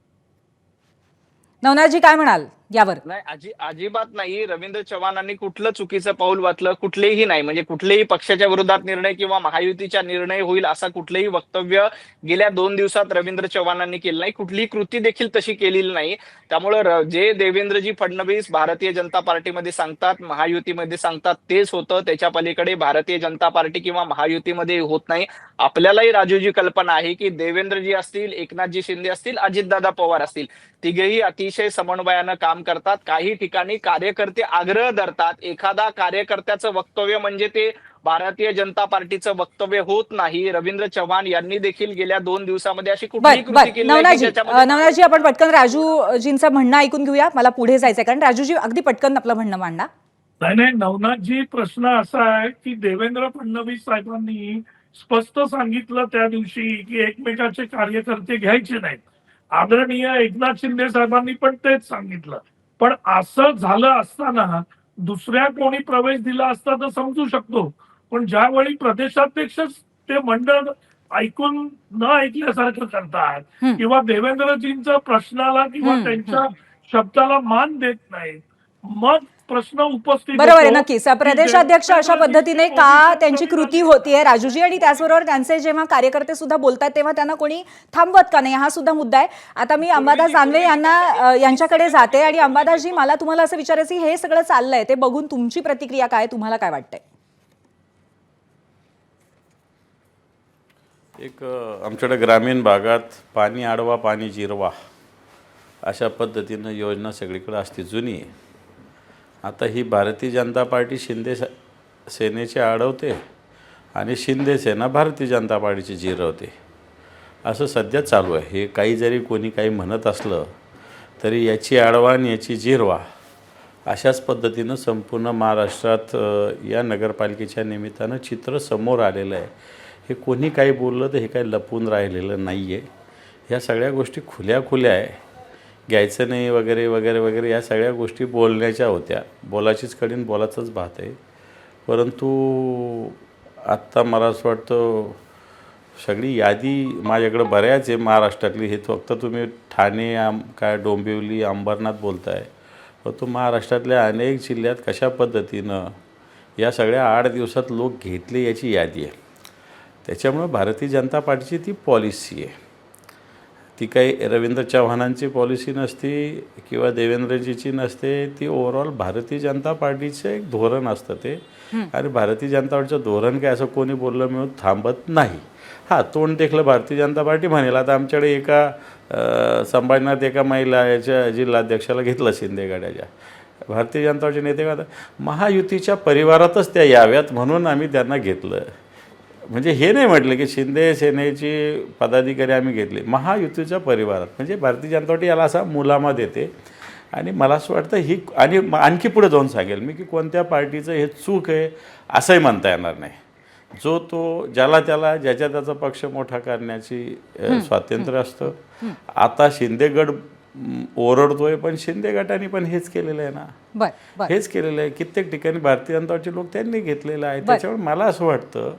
नवनाथजी काय म्हणाल यावर? नाही, अजिबात नाही. रवींद्र चव्हाणांनी कुठलं चुकीचं पाऊल वाचलं कुठलेही नाही. म्हणजे कुठलेही पक्षाच्या विरोधात निर्णय किंवा महायुतीचा निर्णय होईल असा कुठलेही वक्तव्य गेल्या 2 दिवसात रवींद्र चव्हाणांनी केलं नाही. कुठलीही कृती देखील तशी केलेली नाही. त्यामुळे जे देवेंद्रजी फडणवीस भारतीय जनता पार्टीमध्ये सांगतात, महायुतीमध्ये सांगतात तेच होतं. त्याच्या पलीकडे भारतीय जनता पार्टी किंवा महायुतीमध्ये होत नाही. आपल्यालाही राजूजी कल्पना आहे की देवेंद्रजी असतील, एकनाथजी शिंदे असतील, अजितदादा पवार असतील, तिघेही अतिशय समन्वयानं काम करतात. काही ठिकाणी कार्यकर्ते आग्रह धरतात. एखादा कार्यकर्त्याचं वक्तव्य म्हणजे ते भारतीय जनता पार्टीचं वक्तव्य होत नाही. रवींद्र चव्हाण यांनी देखील गेल्या 2 दिवसामध्ये अशी कुठलीही बर कृती बर केली नाही की नवनाथजी ज्याच्यामध्ये नवनाथजी आपण पटकन राजूजींचं म्हणणं ऐकून घेऊया. मला पुढे जायचंय कारण राजूजी अगदी पटकन आपलं म्हणणं मांडा. नाही, नवनाथजी, प्रश्न असा आहे की देवेंद्र फडणवीस साहेबांनी स्पष्ट सांगितलं त्या दिवशी की एकमेकाचे कार्यकर्ते घ्यायचे नाहीत. आदरणीय एकनाथ शिंदे साहेबांनी पण तेच सांगितलं. पण असं झालं असताना दुसऱ्या कोणी प्रवेश दिला असता तर समजू शकतो. पण ज्यावेळी प्रदेशाध्यक्ष ते मंडळ ऐकून न ऐकल्यासारखं करतात हं. किंवा देवेंद्रजींच्या प्रश्नाला किंवा हं, त्यांच्या शब्दाला मान देत नाहीत, मग प्रश्न उपस्थित बरोबर आहे, होतो नक्कीच. की प्रदेशाध्यक्ष अशा पद्धतीने का देवेंद्रजींची त्यांची कृती position होतीये राजूजी, आणि त्याचबरोबर त्यांचे जेव्हा कार्यकर्ते सुद्धा बोलतात तेव्हा त्यांना कोणी थांबवत का नाही, हा सुद्धा मुद्दा आहे. आता मी अंबादास दानवे यांच्याकडे जाते आणि अंबादासजी, मला तुम्हाला असं विचारायचं हे सगळं चाललंय ते बघून तुमची प्रतिक्रिया काय, तुम्हाला काय वाटतंय? आमच्याकडे ग्रामीण भागात पाणी अडवा पाणी जिरवा अशा पद्धतीनं योजना सगळीकडे असते, जुनी आहे. आता ही भारतीय जनता पार्टी शिंदे सेनेची अडवते आणि शिंदे सेना भारतीय जनता पार्टीची जिरवते, असं सध्या चालू आहे. हे काही जरी कोणी काही म्हणत असलं तरी याची अडवा आणि याची जिरवा अशाच पद्धतीनं संपूर्ण महाराष्ट्रात या नगरपालिकेच्या निमित्तानं चित्र समोर आलेलं आहे. हे कोणी काही बोललं तर हे काही लपून राहिलेलं नाही आहे. ह्या सगळ्या गोष्टी खुल्या आहे. घ्यायचं नाही वगैरे वगैरे वगैरे या सगळ्या गोष्टी बोलण्याच्या होत्या. बोलाचीच कडीन बोलाचंच भात आहे. परंतु आत्ता मला असं वाटतं सगळी यादी माझ्याकडं बऱ्याच आहे महाराष्ट्रातली. हे फक्त तुम्ही ठाणे काय डोंबिवली अंबरनाथ बोलताय, परंतु महाराष्ट्रातल्या अनेक जिल्ह्यात कशा पद्धतीनं या सगळ्या 8 दिवसात लोक घेतले याची यादी आहे. त्याच्यामुळं भारतीय जनता पार्टीची ती पॉलिसी आहे. ती काही रवींद्र चव्हाणांची पॉलिसी नसती किंवा देवेंद्रजीची नसते. ती ओव्हरऑल भारतीय जनता पार्टीचं एक धोरण असतं ते. आणि भारतीय जनता पार्टीचं धोरण काय असं कोणी बोललं मिळून थांबत नाही. हां, तोंड देखलं भारतीय जनता पार्टी म्हणेल. आता आमच्याकडे एका संभाजीनाथ एका महिला याच्या जिल्हाध्यक्षाला घेतलं शिंदे गटाच्या. भारतीय जनता पार्टीचे नेते का महायुतीच्या परिवारातच त्या याव्यात म्हणून आम्ही त्यांना घेतलं. म्हणजे हे नाही म्हटलं की शिंदे सेनेची पदाधिकारी आम्ही घेतले, महायुतीच्या परिवारात. म्हणजे भारतीय जनता पार्टी याला असा मुलामा देते. आणि मला असं वाटतं ही आणि आणखी पुढे जाऊन सांगेल मी की कोणत्या पार्टीचं हे चूक आहे असंही म्हणता येणार नाही. जो तो ज्याला त्याला ज्याच्या त्याचा पक्ष मोठा करण्याची स्वातंत्र्य असतं. आता शिंदे गट ओरडतोय, पण शिंदे गटाने पण हेच केलेलं आहे ना. हेच केलेलं आहे. कित्येक ठिकाणी भारतीय जनता पार्टीचे लोक त्यांनी घेतलेलं आहे. त्याच्यामुळे मला असं वाटतं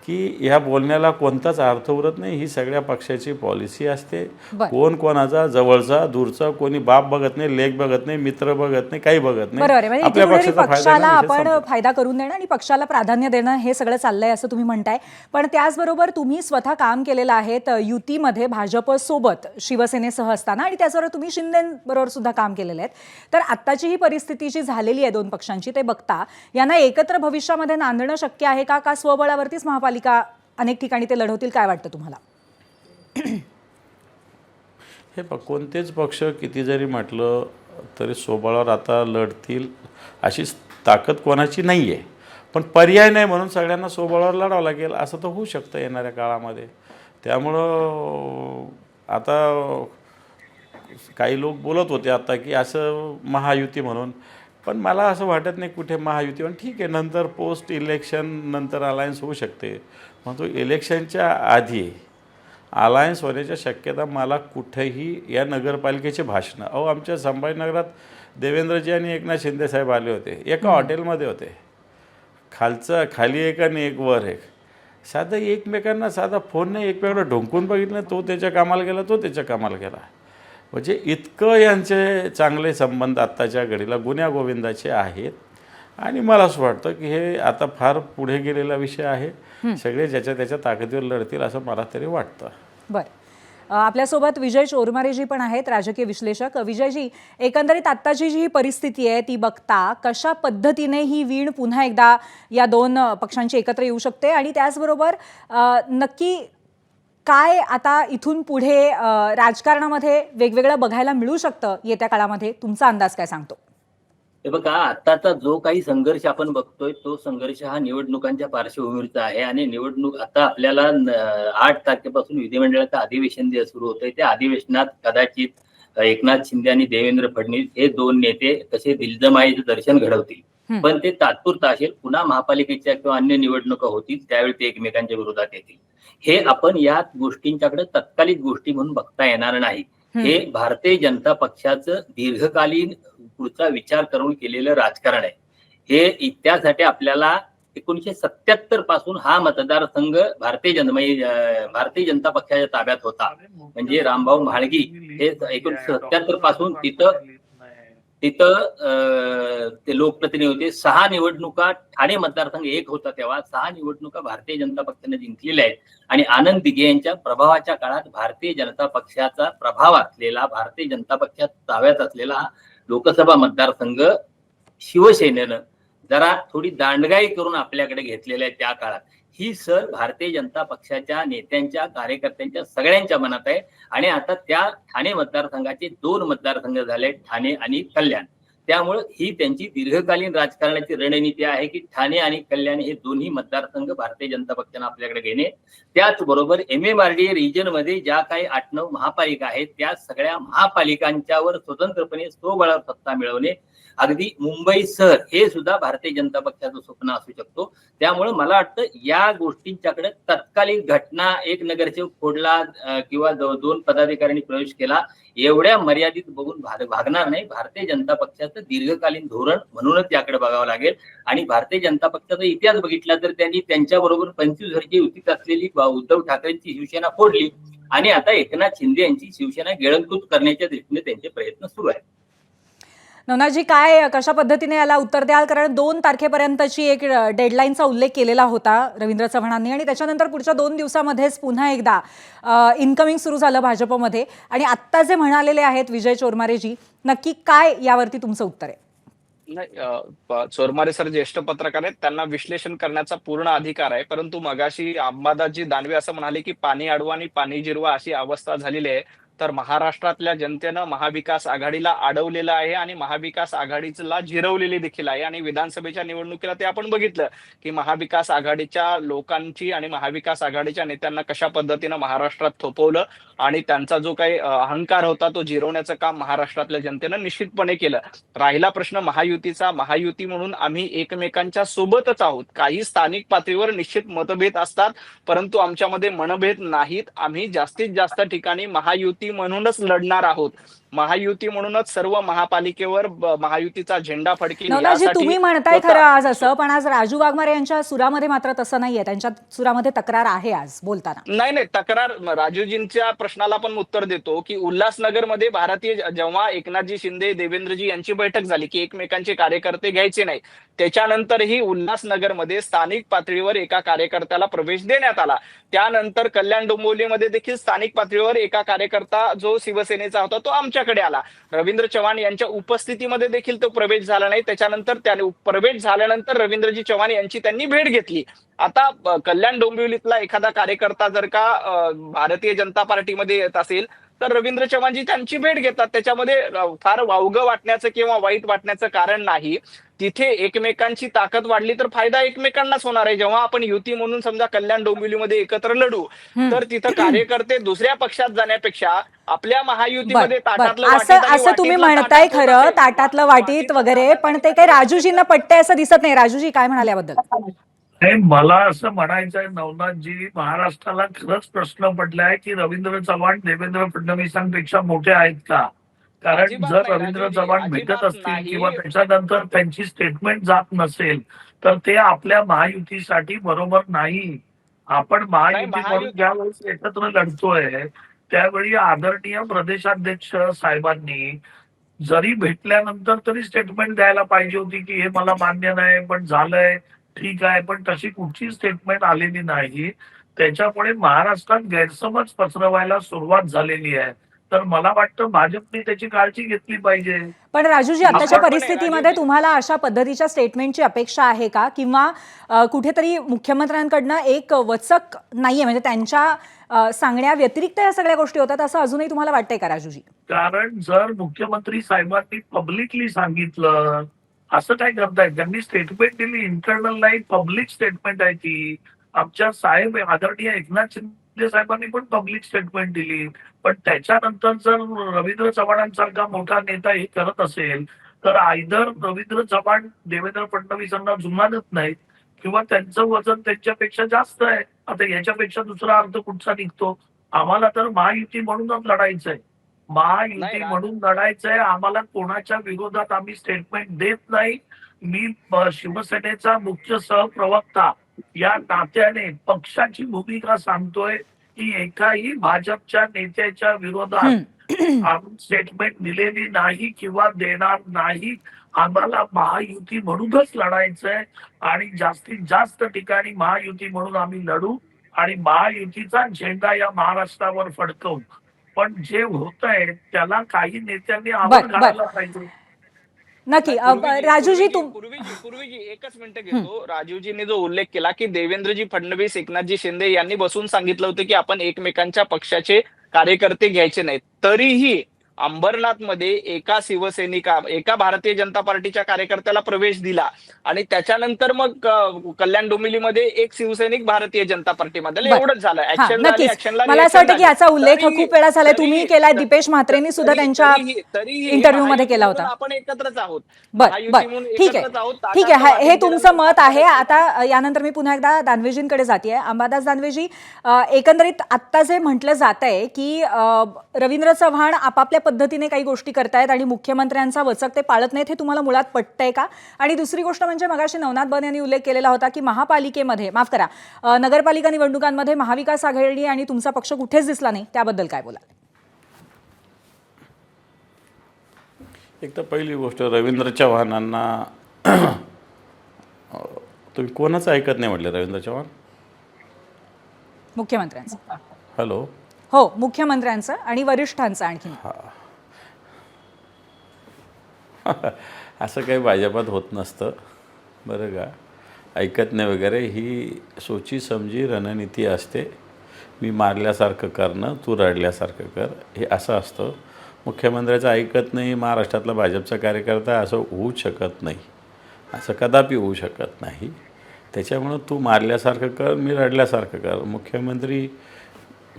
की ह्या बोलण्याला कोणताच अर्थ उरत नाही. ही सगळ्या पक्षाची पॉलिसी असते. कोण कोणाचा जवळचा दूरचा कोणी बाप बघत नाही, लेख बघत नाही, मित्र बघत नाही, काही बघत नाही. बरोबर आहे. आपल्या पक्षाचा पक्षाला फायदा आपण फायदा करून देणं आणि पक्षाला प्राधान्य देणं हे सगळं चाललंय असं तुम्ही म्हणताय. पण त्याचबरोबर तुम्ही स्वतः काम केलेलं आहे युतीमध्ये भाजप सोबत शिवसेनेसह असताना, आणि त्याचबरोबर तुम्ही शिंदेबरोबर सुद्धा काम केलेलं आहे. तर आत्ताची ही परिस्थिती जी झालेली आहे 2 पक्षांची, ते बघता यांना एकत्र भविष्यामध्ये नांदणं शक्य आहे का स्वबळावरतीच महापालिका अनेक ठिकाणी ते लढवतील? काय वाटतं तुम्हाला? कोणतेच पक्ष किती जरी म्हटलं तरी सोबळावर आता लढतील अशी ताकद कोणाची नाही आहे. पण पर्याय नाही म्हणून सगळ्यांना सोबळावर लढावं लागेल असं तर होऊ शकतं येणाऱ्या काळामध्ये. त्यामुळं आता काही लोक बोलत होते आता की असं महायुती म्हणून, पण मला असं वाटत नाही कुठे महायुती. पण ठीक आहे, नंतर पोस्ट इलेक्शन नंतर अलायन्स होऊ शकते. मग तो इलेक्शनच्या आधी अलायन्स होण्याच्या शक्यता मला कुठेही या नगरपालिकेचे भाषणं, आमच्या संभाजीनगरात देवेंद्रजी आणि एकनाथ शिंदे साहेब आले होते, एका हॉटेलमध्ये होते, खाली एक आणि एक वर एक, साधं एकमेकांना साधा फोन नाही, एकमेकांना ढोंकून बघितलं, तो त्याच्या कामाला गेला, तो त्याच्या कामाला गेला. म्हणजे इतकं यांचे चांगले संबंध आत्ताच्या घडीला गुण्यागोविंदाचे आहेत. आणि मला असं वाटतं की हे आता फार पुढे गेलेला विषय आहे. सगळे ज्याच्या त्याच्या ताकदीवर लढतील असं मला तरी वाटतं. बरं, आपल्यासोबत विजय चोरमारेजी पण आहेत, राजकीय विश्लेषक. विजयजी, एकंदरीत आत्ताची जी ही परिस्थिती आहे ती बघता कशा पद्धतीने ही वीण पुन्हा एकदा या दोन पक्षांची एकत्र येऊ शकते, आणि त्याचबरोबर नक्की काय आता इथून पुढे राजकारणामध्ये वेगवेगळं बघायला मिळू शकतं येत्या काळामध्ये? तुमचा अंदाज काय सांगतो? हे बघा, आताचा जो काही संघर्ष आपण बघतोय तो संघर्ष हा निवडणुकांच्या पार्श्वभूमीवरचा आहे. आणि निवडणूक आता आपल्याला 8 तारखेपासून विधिमंडळाचं अधिवेशन जे सुरू होतंय त्या अधिवेशनात कदाचित एकनाथ शिंदे आणि देवेंद्र फडणवीस हे दोन नेते कसे दिलजमाईचं दर्शन घडवतील, पण ते तात्पुरतं असेल. पुन्हा महापालिकेच्या किंवा अन्य निवडणुका होतील त्यावेळी ते एकमेकांच्या विरोधात येतील. हे आपण या गोष्टींच्याकडे तत्कालिक गोष्टी म्हणून बघता येणार नाही. हे भारतीय जनता पक्षाचं दीर्घकालीन पुढचा विचार करून केलेलं राजकारण आहे. हे त्यासाठी आपल्याला 1977 पासून हा मतदारसंघ भारतीय जनता पक्षाच्या ताब्यात होता. म्हणजे रामभाऊ म्हाळगी हे 1977 पासून तिथं ते लोकप्रतिनिधी होते. 6 निवडणुका ठाणे मतदारसंघ एक होता तेव्हा 6 निवडणुका भारतीय जनता पक्षाने जिंकलेल्या आहेत. आणि आनंद दिघे यांच्या प्रभावाच्या काळात भारतीय जनता पक्षाचा प्रभाव असलेला, भारतीय जनता पक्षात ताब्यात असलेला हा लोकसभा मतदारसंघ शिवसेनेनं जरा थोडी दांडगाई करून आपल्याकडे घेतलेल्या आहे. त्या काळात ही सर भारतीय जनता पक्षाच्या नेत्यांच्या, कार्यकर्त्यांच्या सगळ्यांच्या मनात आहे. आणि आता त्या ठाणे मतदारसंघाचे 2 मतदारसंघ झाले, ठाणे आणि कल्याण. त्यामुळे ही त्यांची दीर्घकालीन राजकारणाची रणनीती आहे की ठाणे आणि कल्याण हे दोन्ही मतदारसंघ भारतीय जनता पक्षाने आपल्याकडे घेणे. त्याचबरोबर MMRD रिजन मध्ये ज्या काही 8-9 महापालिका आहेत त्या सगळ्या महापालिकांच्यावर स्वतंत्रपणे स्वबळावर सत्ता मिळवणे, अगदी मुंबई शहर हे सुद्धा भारतीय जनता पक्षाचं स्वप्न असू शकतो. त्यामुळे मला वाटतं या गोष्टींच्याकडे तत्कालिक घटना, एक नगरसेवक फोडला किंवा 2 पदाधिकाऱ्यांनी प्रवेश केला, एवढ्या मर्यादित बघून भागणार नाही. भारतीय जनता पक्षाचं दीर्घकालीन धोरण म्हणूनच याकडे बघावं लागेल. आणि भारतीय जनता पक्षाचा इतिहास बघितला तर त्यांनी त्यांच्याबरोबर 25 वर्षे युतीत असलेली उद्धव ठाकरेंची शिवसेना फोडली आणि आता एकनाथ शिंदे यांची शिवसेना गिळंकृत करण्याच्या दृष्टीने त्यांचे प्रयत्न सुरू आहेत. नवनाथजी, कशा पद्धतीने याला उत्तर द्याल? कारण 2 तारखेपर्यंतची एक डेडलाईनचा उल्लेख केलेला होता रवींद्र चव्हाणांनी, आणि त्याच्यानंतर पुढच्या 2 दिवसामध्येच पुन्हा एकदा इन्कमिंग सुरू झालं भाजपमध्ये. आणि आत्ता जे म्हणालेले आहेत विजय चोरमारेजी, नक्की काय यावरती तुमचं उत्तर आहे? नाही, चोरमारे सर ज्येष्ठ पत्रकार आहेत, त्यांना विश्लेषण करण्याचा पूर्ण अधिकार आहे. परंतु मगाशी अंबादासजी दानवे असं म्हणाले की पाणी अडवा आणि पाणी जिरवा अशी अवस्था झालेली आहे. तर महाराष्ट्रातल्या जनतेनं महाविकास आघाडीला अडवलेलं आहे आणि महाविकास आघाडीला जिरवलेली देखील आहे. आणि विधानसभेच्या निवडणुकीला ते आपण बघितलं की महाविकास आघाडीच्या लोकांची आणि महाविकास आघाडीच्या नेत्यांना कशा पद्धतीनं महाराष्ट्रात थोपवलं आणि त्यांचा जो काही अहंकार होता तो जिरवण्याचं काम महाराष्ट्रातल्या जनतेनं निश्चितपणे केलं. राहिला प्रश्न महायुतीचा, महायुती म्हणून आम्ही एकमेकांच्या सोबतच आहोत. काही स्थानिक पातळीवर निश्चित मतभेद असतात, परंतु आमच्यामध्ये मनभेद नाहीत. आम्ही जास्तीत जास्त ठिकाणी महायुती म्हणूनच लढणार आहोत. महायुती म्हणूनच सर्व महापालिकेवर महायुतीचा झेंडा फडकेल. नवनाथजी, तुम्ही म्हणताय खरं आज असं, पण आज राजू वाघमारे यांच्या सुरामध्ये मात्र तसं नाहीये. त्यांच्या सुरामध्ये तक्रार आहे आज बोलताना. नाही, तक्रार राजूजींच्या प्रश्नाला पण उत्तर देतो की उल्हासनगरमध्ये जेव्हा एकनाथजी शिंदे, देवेंद्रजी यांची बैठक झाली की एकमेकांचे कार्यकर्ते घ्यायचे नाही, त्याच्यानंतरही उल्हासनगरमध्ये स्थानिक पातळीवर एका कार्यकर्त्याला प्रवेश देण्यात आला. त्यानंतर कल्याण डोंबिवलीमध्ये देखील स्थानिक पातळीवर एका कार्यकर्ता जो शिवसेनेचा होता तो आमच्याकडे आला. रवींद्र चव्हाण यांच्या उपस्थितीमध्ये देखील तो प्रवेश झाला नाही. त्याच्यानंतर त्याने प्रवेश झाल्यानंतर रवींद्रजी चव्हाण यांची त्यांनी भेट घेतली. आता कल्याण डोंबिवलीतला एखादा कार्यकर्ता जर का भारतीय जनता पार्टीमध्ये येत असेल तर रवींद्र चव्हाणजी त्यांची भेट घेतात. त्याच्यामध्ये फार वावगं वाटण्याचं किंवा वाईट वाटण्याचं कारण नाही. तिथे एकमेकांची ताकद वाढली तर फायदा एकमेकांनाच होणार आहे. जेव्हा आपण युती म्हणून समजा कल्याण डोंबिवलीमध्ये एकत्र लढू तर तिथं कार्यकर्ते दुसऱ्या पक्षात जाण्यापेक्षा आपल्या महायुतीमध्ये ताटातलं वाटीत आणि असं तुम्ही वाटीतलं म्हणताय ताटात खरं, असेल. ताटातलं वाटीत वगैरे, पण ते काही राजूजींना पटतंय असं दिसत नाही. राजूजी काय म्हणाले याबद्दल? नाही, मला असं म्हणायचं आहे नवनाथजी, महाराष्ट्राला खरंच प्रश्न पडलाय की रवींद्र चव्हाण देवेंद्र फडणवीसांपेक्षा मोठे आहेत का? कारण अजिबात जर नाही, रवींद्र राजूजी, चव्हाण अजिबात भेटत असतील नाही. किंवा त्याच्यानंतर त्यांची स्टेटमेंट जात नसेल तर ते आपल्या महायुतीसाठी बरोबर नाही. आपण महायुती म्हणून ज्यावेळेस एकत्र लढतोय त्यावेळी आदरणीय प्रदेशाध्यक्ष साहेबांनी जरी भेटल्यानंतर तरी स्टेटमेंट द्यायला पाहिजे होती की हे मला मान्य नाही पण झालंय, ठीक आहे, पण तशी कुठची स्टेटमेंट आलेली नाही. त्याच्यामुळे महाराष्ट्रात गैरसमज पसरवायला सुरुवात झालेली आहे. तर मला वाटतं भाजपने त्याची काळजी घेतली पाहिजे. पण राजूजी, आताच्या आपण- परिस्थितीमध्ये राजूजी- तुम्हाला अशा पद्धतीच्या स्टेटमेंटची अपेक्षा आहे का? किंवा कुठेतरी मुख्यमंत्र्यांकडनं एक वचक नाहीये, म्हणजे त्यांच्या सांगण्या व्यतिरिक्त या सगळ्या गोष्टी होतात असं अजूनही तुम्हाला वाटतंय का राजूजी? कारण जर मुख्यमंत्री साहेबांनी पब्लिकली सांगितलं, असं काय करतायत, त्यांनी स्टेटमेंट दिली, इंटरनल नाही, पब्लिक स्टेटमेंट आहे ती. आमच्या साहेब आदरणीय एकनाथ शिंदे साहेबांनी पण पब्लिक स्टेटमेंट दिली. पण त्याच्यानंतर जर रवींद्र चव्हाणांसारखा मोठा नेता हे करत असेल तर आयदर रवींद्र चव्हाण देवेंद्र फडणवीसांना जुमानत नाहीत किंवा त्यांचं वजन त्यांच्यापेक्षा जास्त आहे. आता याच्यापेक्षा दुसरा अर्थ कुठचा निघतो? आम्हाला तर महायुती म्हणूनच लढायचंय, महायुती नाही, म्हणून लढायचंय. आम्हाला कोणाच्या विरोधात आम्ही स्टेटमेंट देत नाही. मी शिवसेनेचा मुख्य सहप्रवक्ता या नात्याने पक्षाची भूमिका सांगतोय की एकाही भाजपच्या नेत्याच्या विरोधात आम्ही स्टेटमेंट दिलेली नाही किंवा देणार नाही. आम्हाला महायुती म्हणूनच लढायचंय आणि जास्तीत जास्त ठिकाणी महायुती म्हणून आम्ही लढू आणि महायुतीचा झेंडा या महाराष्ट्रावर फडकवू. पण जे होत आहे त्याला काही नेत्यांनी आवाज घालायला पाहिजे. नक्की. राजूजी, पूर्वीजी एकच मिनिटं घेतो. राजूजींनी जो उल्लेख केला की देवेंद्रजी फडणवीस एकनाथजी शिंदे यांनी बसून सांगितलं होतं की आपण एकमेकांच्या पक्षाचे कार्यकर्ते घ्यायचे नाहीत, तरीही अंबरनाथमध्ये एका भारतीय जनता पार्टीच्या कार्यकर्त्याला प्रवेश दिला आणि त्याच्यानंतर मग कल्याण डोंबिवलीमध्ये एक शिवसैनिक भारतीय जनता पार्टीमध्ये एवढंच झालं. ऍक्शन नक्कीच. मला असं वाटतं की याचा उल्लेख खूप वेळा झाला, तुम्ही केलाय, दीपेश म्हात्रेंनी सुद्धा त्यांच्या इंटरव्ह्यू मध्ये केला होता. आपण एकत्रच आहोत. बरं, ठीक आहे, हे तुमचं मत आहे. आता यानंतर मी पुन्हा एकदा दानवेजींकडे जाते. अंबादास दानवेजी, एकंदरीत आत्ता जे म्हटलं जात आहे की रवींद्र चव्हाण आपापल्या पद्धतीने काही गोष्टी करतायत आणि मुख्यमंत्र्यांचा वचक ते पाळत नाहीत, हे तुम्हाला मुळात पटतंय का? आणि दुसरी गोष्ट म्हणजे मगाशी नवनाथ बन यांनी उल्लेख केलेला होता की महापालिकेमध्ये, माफ करा, नगरपालिका निवडणुकांमध्ये महाविकास आघाडी आणि तुमचा पक्ष कुठेच दिसला नाही, त्याबद्दल काय बोला? एक तर पहिली गोष्ट, रवींद्र चव्हाणांना तुम्ही कोणाचं ऐकत नाही म्हटले? रवींद्र चव्हाण मुख्यमंत्र्यांचं. हॅलो, हो, मुख्यमंत्र्यांचं आणि वरिष्ठांचं आणखी. असं काही भाजपात होत नसतं बरं का. ऐकत नाही वगैरे ही सोची समजी रणनीती असते. मी मारल्यासारखं करणं, तू रडल्यासारखं कर, हे असं असतं. मुख्यमंत्र्याचं ऐकत नाही महाराष्ट्रातला भाजपचा कार्यकर्ता असं होऊच शकत नाही, असं कदापि होऊ शकत नाही. त्याच्यामुळं तू मारल्यासारखं कर, मी रडल्यासारखं कर. मुख्यमंत्री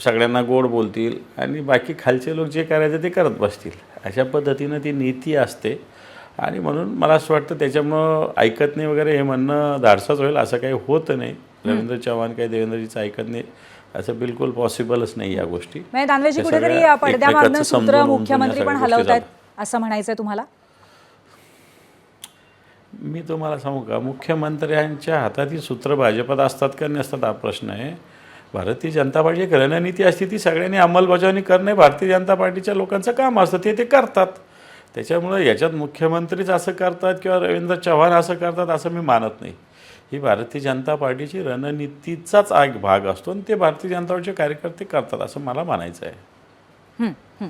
सगळ्यांना गोड बोलतील आणि बाकी खालचे लोक जे करायचं ते करत बसतील, अशा पद्धतीनं ती नीती असते. आणि म्हणून मला असं वाटतं त्याच्यामुळं ऐकत नाही वगैरे हे म्हणणं धाडसच होईल, असं काही होत नाही. रवींद्र चव्हाण काही देवेंद्रजीचं ऐकत नाही असं बिलकुल पॉसिबलच नाही या गोष्टी. दानवेजी, कुठेतरी पडद्यामागनं सूत्र मुख्यमंत्री पण हलवतायत असं म्हणायचंय तुम्हाला? मी तुम्हाला सांगू का, मुख्यमंत्र्यांच्या हातात ही सूत्र भाजपात असतात का नसतात हा प्रश्न आहे. भारतीय जनता पार्टी एक रणनीती असते, ती सगळ्यांनी अंमलबजावणी करणे भारतीय जनता पार्टीच्या लोकांचं काम असतं, ते करतात. त्याच्यामुळे याच्यात मुख्यमंत्रीच असं करतात किंवा रवींद्र चव्हाण असं करतात असं मी मानत नाही. ही भारतीय जनता पार्टीची रणनीतीचाच एक भाग असतो आणि ते भारतीय जनता पार्टीचे कार्यकर्ते करतात असं मला मानायचं आहे. हं, हं.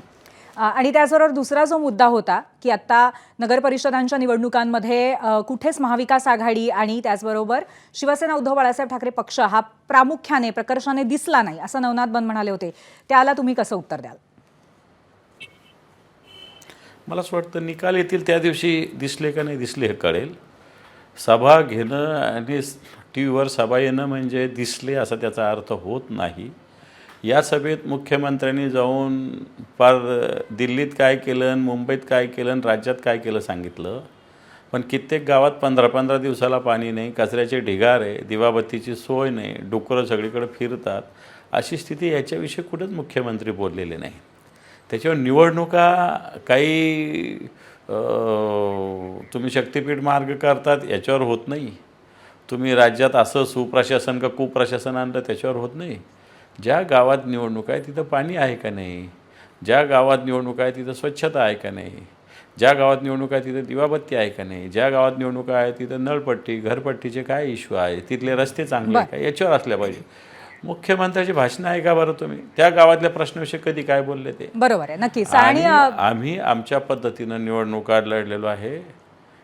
आणि त्याचबरोबर दुसरा जो मुद्दा होता की आता नगर परिषदांच्या निवडणुकांमध्ये कुठेच महाविकास आघाडी आणि त्याचबरोबर शिवसेना उद्धव बाळासाहेब ठाकरे पक्ष हा प्रामुख्याने प्रकर्षाने दिसला नाही असं नवनाथ बन म्हणाले होते. त्याला तुम्ही कसं उत्तर द्याल? मला असं वाटतं निकाल येतील त्या दिवशी दिसले का नाही दिसले हे कळेल. सभा घेणं आणि टी व्हीवर सभा येणं म्हणजे दिसले असा त्याचा अर्थ होत नाही. या सभेत मुख्यमंत्र्यांनी जाऊन पार दिल्लीत काय केलं, मुंबईत काय केलं, राज्यात काय केलं सांगितलं. पण कित्येक गावात 15-15 दिवसाला पाणी नाही, कचऱ्याचे ढिगार आहे, दिवाबत्तीची सोय नाही, डुकरं सगळीकडे फिरतात. अशी स्थिती याच्याविषयी कुठेच मुख्यमंत्री बोललेले नाही. त्याच्यावर निवडणुका काही तुम्ही शक्तिपीठ मार्ग करतात याच्यावर होत नाही. तुम्ही राज्यात असं सुप्रशासन का कुप्रशासन आणलं त्याच्यावर होत नाही. ज्या गावात निवडणूक आहे तिथं पाणी आहे का नाही, ज्या गावात निवडणूक आहे तिथं स्वच्छता आहे का नाही, ज्या गावात निवडणूक आहे तिथं दिवाबत्ती आहे का नाही, ज्या गावात निवडणूक आहे तिथं नळपट्टी घरपट्टीचे काय इश्यू आहे, तिथले रस्ते चांगले आहे का, याच्यावर असल्या पाहिजे. मुख्यमंत्र्याची भाषणं आहे का बरं तुम्ही? त्या गावातल्या प्रश्नाविषयी कधी काय बोलले ते? बरोबर आहे, नक्कीच. आणि आम्ही आमच्या पद्धतीनं निवडणुका लढलेलो आहे.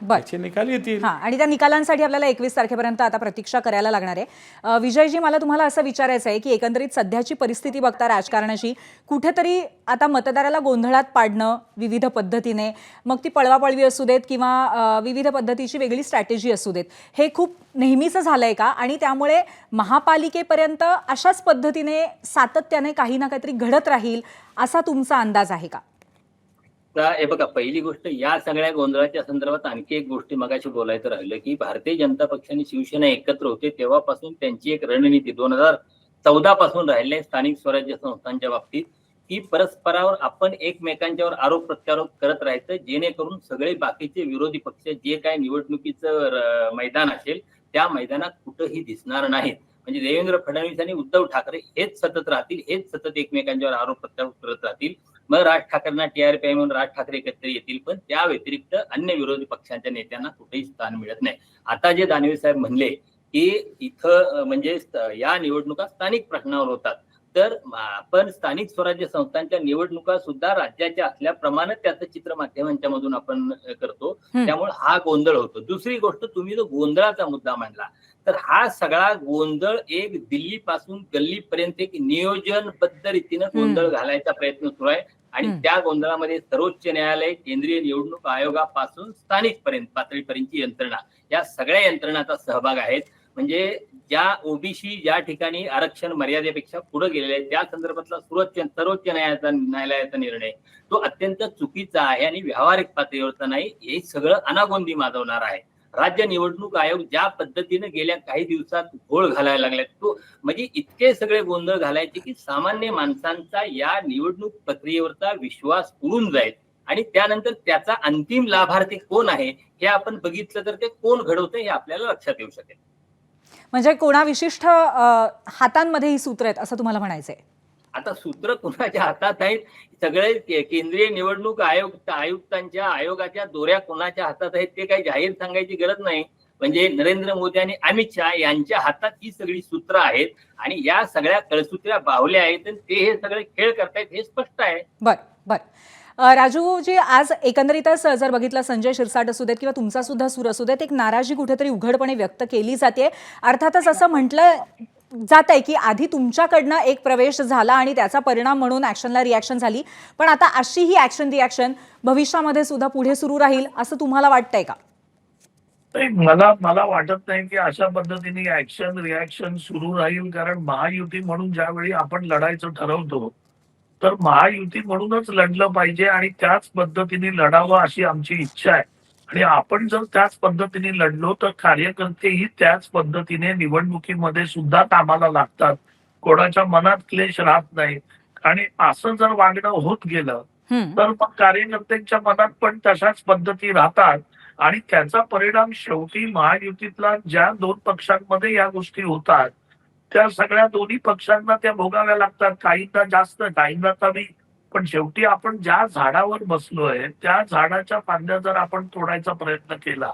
त्याचे निकाल येतील. हां, आणि त्या निकालांसाठी आपल्याला 21 तारखेपर्यंत आता प्रतीक्षा करायला लागणार आहे. विजयजी, मला तुम्हाला असं विचारायचं आहे की एकंदरीत सध्याची परिस्थिती बघता राजकारणाची कुठेतरी आता मतदाराला गोंधळात पाडणं विविध पद्धतीने, मग ती पळवापळवी असू देत किंवा विविध पद्धतीची वेगळी स्ट्रॅटेजी असू देत, हे खूप नेहमीचं झालंय का? आणि त्यामुळे महापालिकेपर्यंत अशाच पद्धतीने सातत्याने काही ना काहीतरी घडत राहील असा तुमचा अंदाज आहे का? हे बघा, पहिली गोष्ट, या सगळ्या गोंधळाच्या संदर्भात आणखी एक गोष्टी मगाशी बोलायचं राहिलं की भारतीय जनता पक्ष आणि शिवसेना एकत्र होते तेव्हापासून त्यांची एक रणनीती 2014 पासून राहिली स्थानिक स्वराज्य संस्थांच्या बाबतीत की परस्परावर आपण एकमेकांच्यावर आरोप प्रत्यारोप करत राहायचं, जेणेकरून सगळे बाकीचे विरोधी पक्ष जे काय निवडणुकीचं मैदान असेल त्या मैदानात कुठंही दिसणार नाहीत. म्हणजे देवेंद्र फडणवीस आणि उद्धव ठाकरे हेच सतत राहतील, हेच सतत एकमेकांच्यावर आरोप प्रत्यारोप करत राहतील. मग राज ठाकरेंना टीआरपी म्हणून राज ठाकरे एकत्र येतील, पण त्या व्यतिरिक्त अन्य विरोधी पक्षांच्या नेत्यांना कुठेही स्थान मिळत नाही. आता जे दानवे साहेब म्हणले की इथं म्हणजे या निवडणुका स्थानिक प्रश्नावर होतात, तर आपण स्थानिक स्वराज्य संस्थांच्या निवडणुका सुद्धा राज्याच्या असल्याप्रमाणे त्याचं चित्र माध्यमांच्या मधून आपण करतो, त्यामुळे हा गोंधळ होतो. दुसरी गोष्ट, तुम्ही जो गोंधळाचा मुद्दा मांडला, तर हा सगळा गोंधळ एक दिल्ली पासून गल्लीपर्यंत एक नियोजनबद्ध रीतीनं गोंधळ घालायचा प्रयत्न सुरू आहे. आणि त्या गोंधळामध्ये सर्वोच्च न्यायालय, केंद्रीय निवडणूक आयोगापासून स्थानिक पातळीपर्यंतची यंत्रणा, या सगळ्या यंत्रणाचा सहभाग आहेत. म्हणजे ज्या ओबीसी ज्या ठिकाणी आरक्षण मर्यादेपेक्षा पुढे गेलेले आहे त्या संदर्भातला सर्वोच्च न्यायालयाचा निर्णय तो अत्यंत चुकीचा आहे आणि व्यावहारिक पातळीवरचा नाही, हे सगळं अनागोंदी माजवणार आहे. राज्य निवडणूक आयोग ज्या पद्धतीने गेल्या काही दिवसात घोळ घालायला लागलाय, तो म्हणजे इतके सगळे गोंधळ घालायचे की सामान्य माणसांचा या निवडणूक प्रक्रियेवरचा विश्वास उडून जाईल आणि त्यानंतर त्याचा अंतिम लाभार्थी कोण आहे हे आपण बघितलं तर ते कोण घडवतं हे आपल्याला लक्षात येऊ शकेल. म्हणजे कोणा विशिष्ट हातांमध्ये ही सूत्र आहेत असं तुम्हाला म्हणायचंय? आता सूत्र कोणाच्या हातात आहेत? सगळे केंद्रीय निवडणूक आयुक्तांच्या आयोगाच्या दोऱ्या कोणाच्या हातात आहेत ते काही जाहीर सांगायची गरज नाही. म्हणजे नरेंद्र मोदी आणि अमित शहा यांच्या हातात ही सगळी सूत्र आहेत आणि या सगळ्या कळसूत्र्या बाहुल्या आहेत आणि ते हे सगळे खेळ करतायत हे स्पष्ट आहे. बर. राजूजी, आज एकंदरीतच जर बघितलं, संजय शिरसाट असू देत किंवा तुमचा सुद्धा सूर असू देत, एक नाराजी कुठेतरी उघडपणे व्यक्त केली जाते. अर्थातच असं म्हटलं जात आहे की आधी तुमच्याकडनं एक प्रवेश झाला आणि त्याचा परिणाम म्हणून ऍक्शनला रिॲक्शन झाली, पण आता अशी ही ऍक्शन रिॲक्शन भविष्यामध्ये सुद्धा पुढे सुरू राहील असं तुम्हाला वाटतंय का? मला वाटत नाही की अशा पद्धतीने ऍक्शन रिॲक्शन सुरू राहील, कारण महायुती म्हणून ज्यावेळी आपण लढायचं ठरवतो तर महायुती म्हणूनच लढलं पाहिजे आणि त्याच पद्धतीने लढावं अशी आमची इच्छा आहे. आणि आपण जर त्याच पद्धतीने लढलो तर कार्यकर्तेही त्याच पद्धतीने निवडणुकीमध्ये सुद्धा कामाला लागतात, कोणाच्या मनात क्लेश राहत नाही. आणि असं जर वागणं होत गेलं तर मग कार्यकर्त्यांच्या मनात पण तशाच पद्धती राहतात आणि त्याचा परिणाम शेवटी महायुतीतला ज्या 2 पक्षांमध्ये या गोष्टी होतात त्या सगळ्या दोन्ही पक्षांना त्या भोगाव्या लागतात, काहींना जास्त काहींना कमी. पण शेवटी आपण ज्या झाडावर बसलोय त्या झाडाच्या फांद्या जर आपण तोडायचा प्रयत्न केला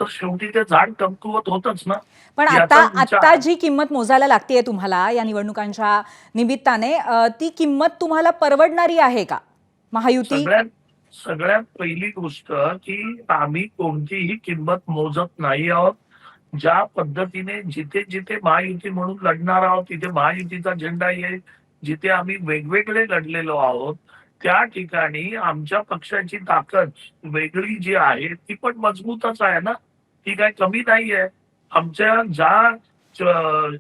तर शेवटी ते झाड कमकुवत होतच ना. पण याचा आता विचार- आता जी किंमत मोजायला लागतेय तुम्हाला या निवडणुकांच्या निमित्ताने, ती किंमत तुम्हाला परवडणारी आहे का? महायुती सगळ्यात पहिली गोष्ट की आम्ही कोणतीही किंमत मोजत नाही आहोत. ज्या पद्धतीने जिथे जिथे महायुती म्हणून लढणार आहोत तिथे महायुतीचा झेंडा येईल. जिथे आम्ही वेगवेगळे लढलेलो आहोत त्या ठिकाणी आमच्या पक्षाची ताकद वेगळी जी आहे ती पण मजबूतच आहे ना, ती काही कमी नाही आहे. आमच्या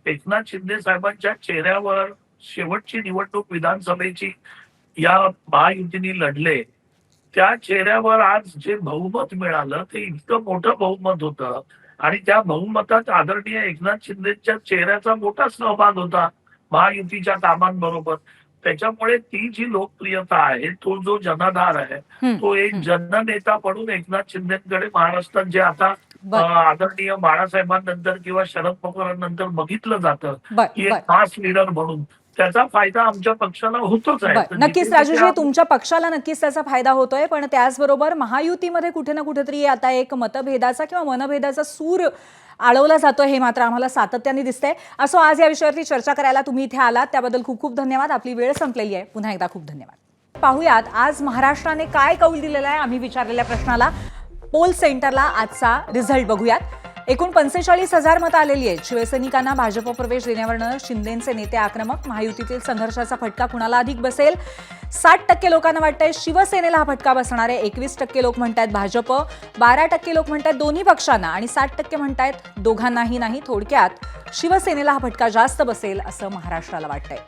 एकनाथ शिंदे साहेबांच्या चेहऱ्यावर शेवटची निवडणूक विधानसभेची या महायुतीने लढले त्या चेहऱ्यावर आज जे बहुमत मिळालं ते इतकं मोठं बहुमत होतं आणि त्या बहुमतात आदरणीय एकनाथ शिंदेच्या चेहऱ्याचा मोठा सहभाग होता महायुतीच्या कामांबरोबर. त्याच्यामुळे ती जी लोकप्रियता आहे तो जो जनाधार आहे तो एक जननेता म्हणून एकनाथ शिंदेकडे महाराष्ट्रात जे आता आदरणीय बाळासाहेबांनंतर किंवा शरद पवारांनंतर बघितलं जातं की एक खास लीडर म्हणून त्याचा फायदा आमच्या पक्षाला होतोच आहे. तर नक्कीच जिथे राजूजी, जिथे तुमच्या पक्षाला नक्कीच त्याचा फायदा होतोय, पण त्याचबरोबर महायुतीमध्ये कुठे ना कुठेतरी आता एक मतभेदाचा किंवा मनभेदाचा सूर आळवला जातोय हे मात्र आम्हाला सातत्याने दिसतंय. असो, आज या विषयावरती चर्चा करायला तुम्ही इथे आलात त्याबद्दल खूप खूप धन्यवाद. आपली वेळ संपलेली आहे. पुन्हा एकदा खूप धन्यवाद. पाहूयात आज महाराष्ट्राने काय कौल दिलेला आहे. आम्ही विचारलेल्या प्रश्नाला पोल सेंटरला आजचा रिझल्ट बघूयात. एकूण 45,000 मतं आलेली आहेत. शिवसैनिकांना भाजप प्रवेश देण्यावरनं शिंदेचे नेते आक्रमक. महायुतीतील संघर्षाचा फटका कुणाला अधिक बसेल? 60% लोकांना वाटतंय शिवसेनेला हा फटका बसणार आहे. 21% लोक म्हणतायत भाजप, 12% लोक म्हणतायत दोन्ही पक्षांना आणि 60% म्हणतायत दोघांनाही नाही. थोडक्यात शिवसेनेला हा फटका जास्त बसेल असं महाराष्ट्राला वाटतंय.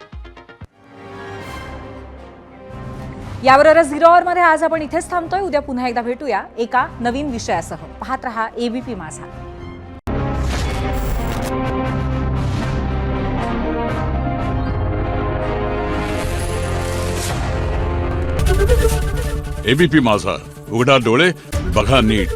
याबरोबरच 0 आवरमध्ये आज आपण इथेच थांबतोय. उद्या पुन्हा एकदा भेटूया एका नवीन विषयासह. पाहत रहा ABP माझा. ABP माझा, उघडा डोळे बघा नीट.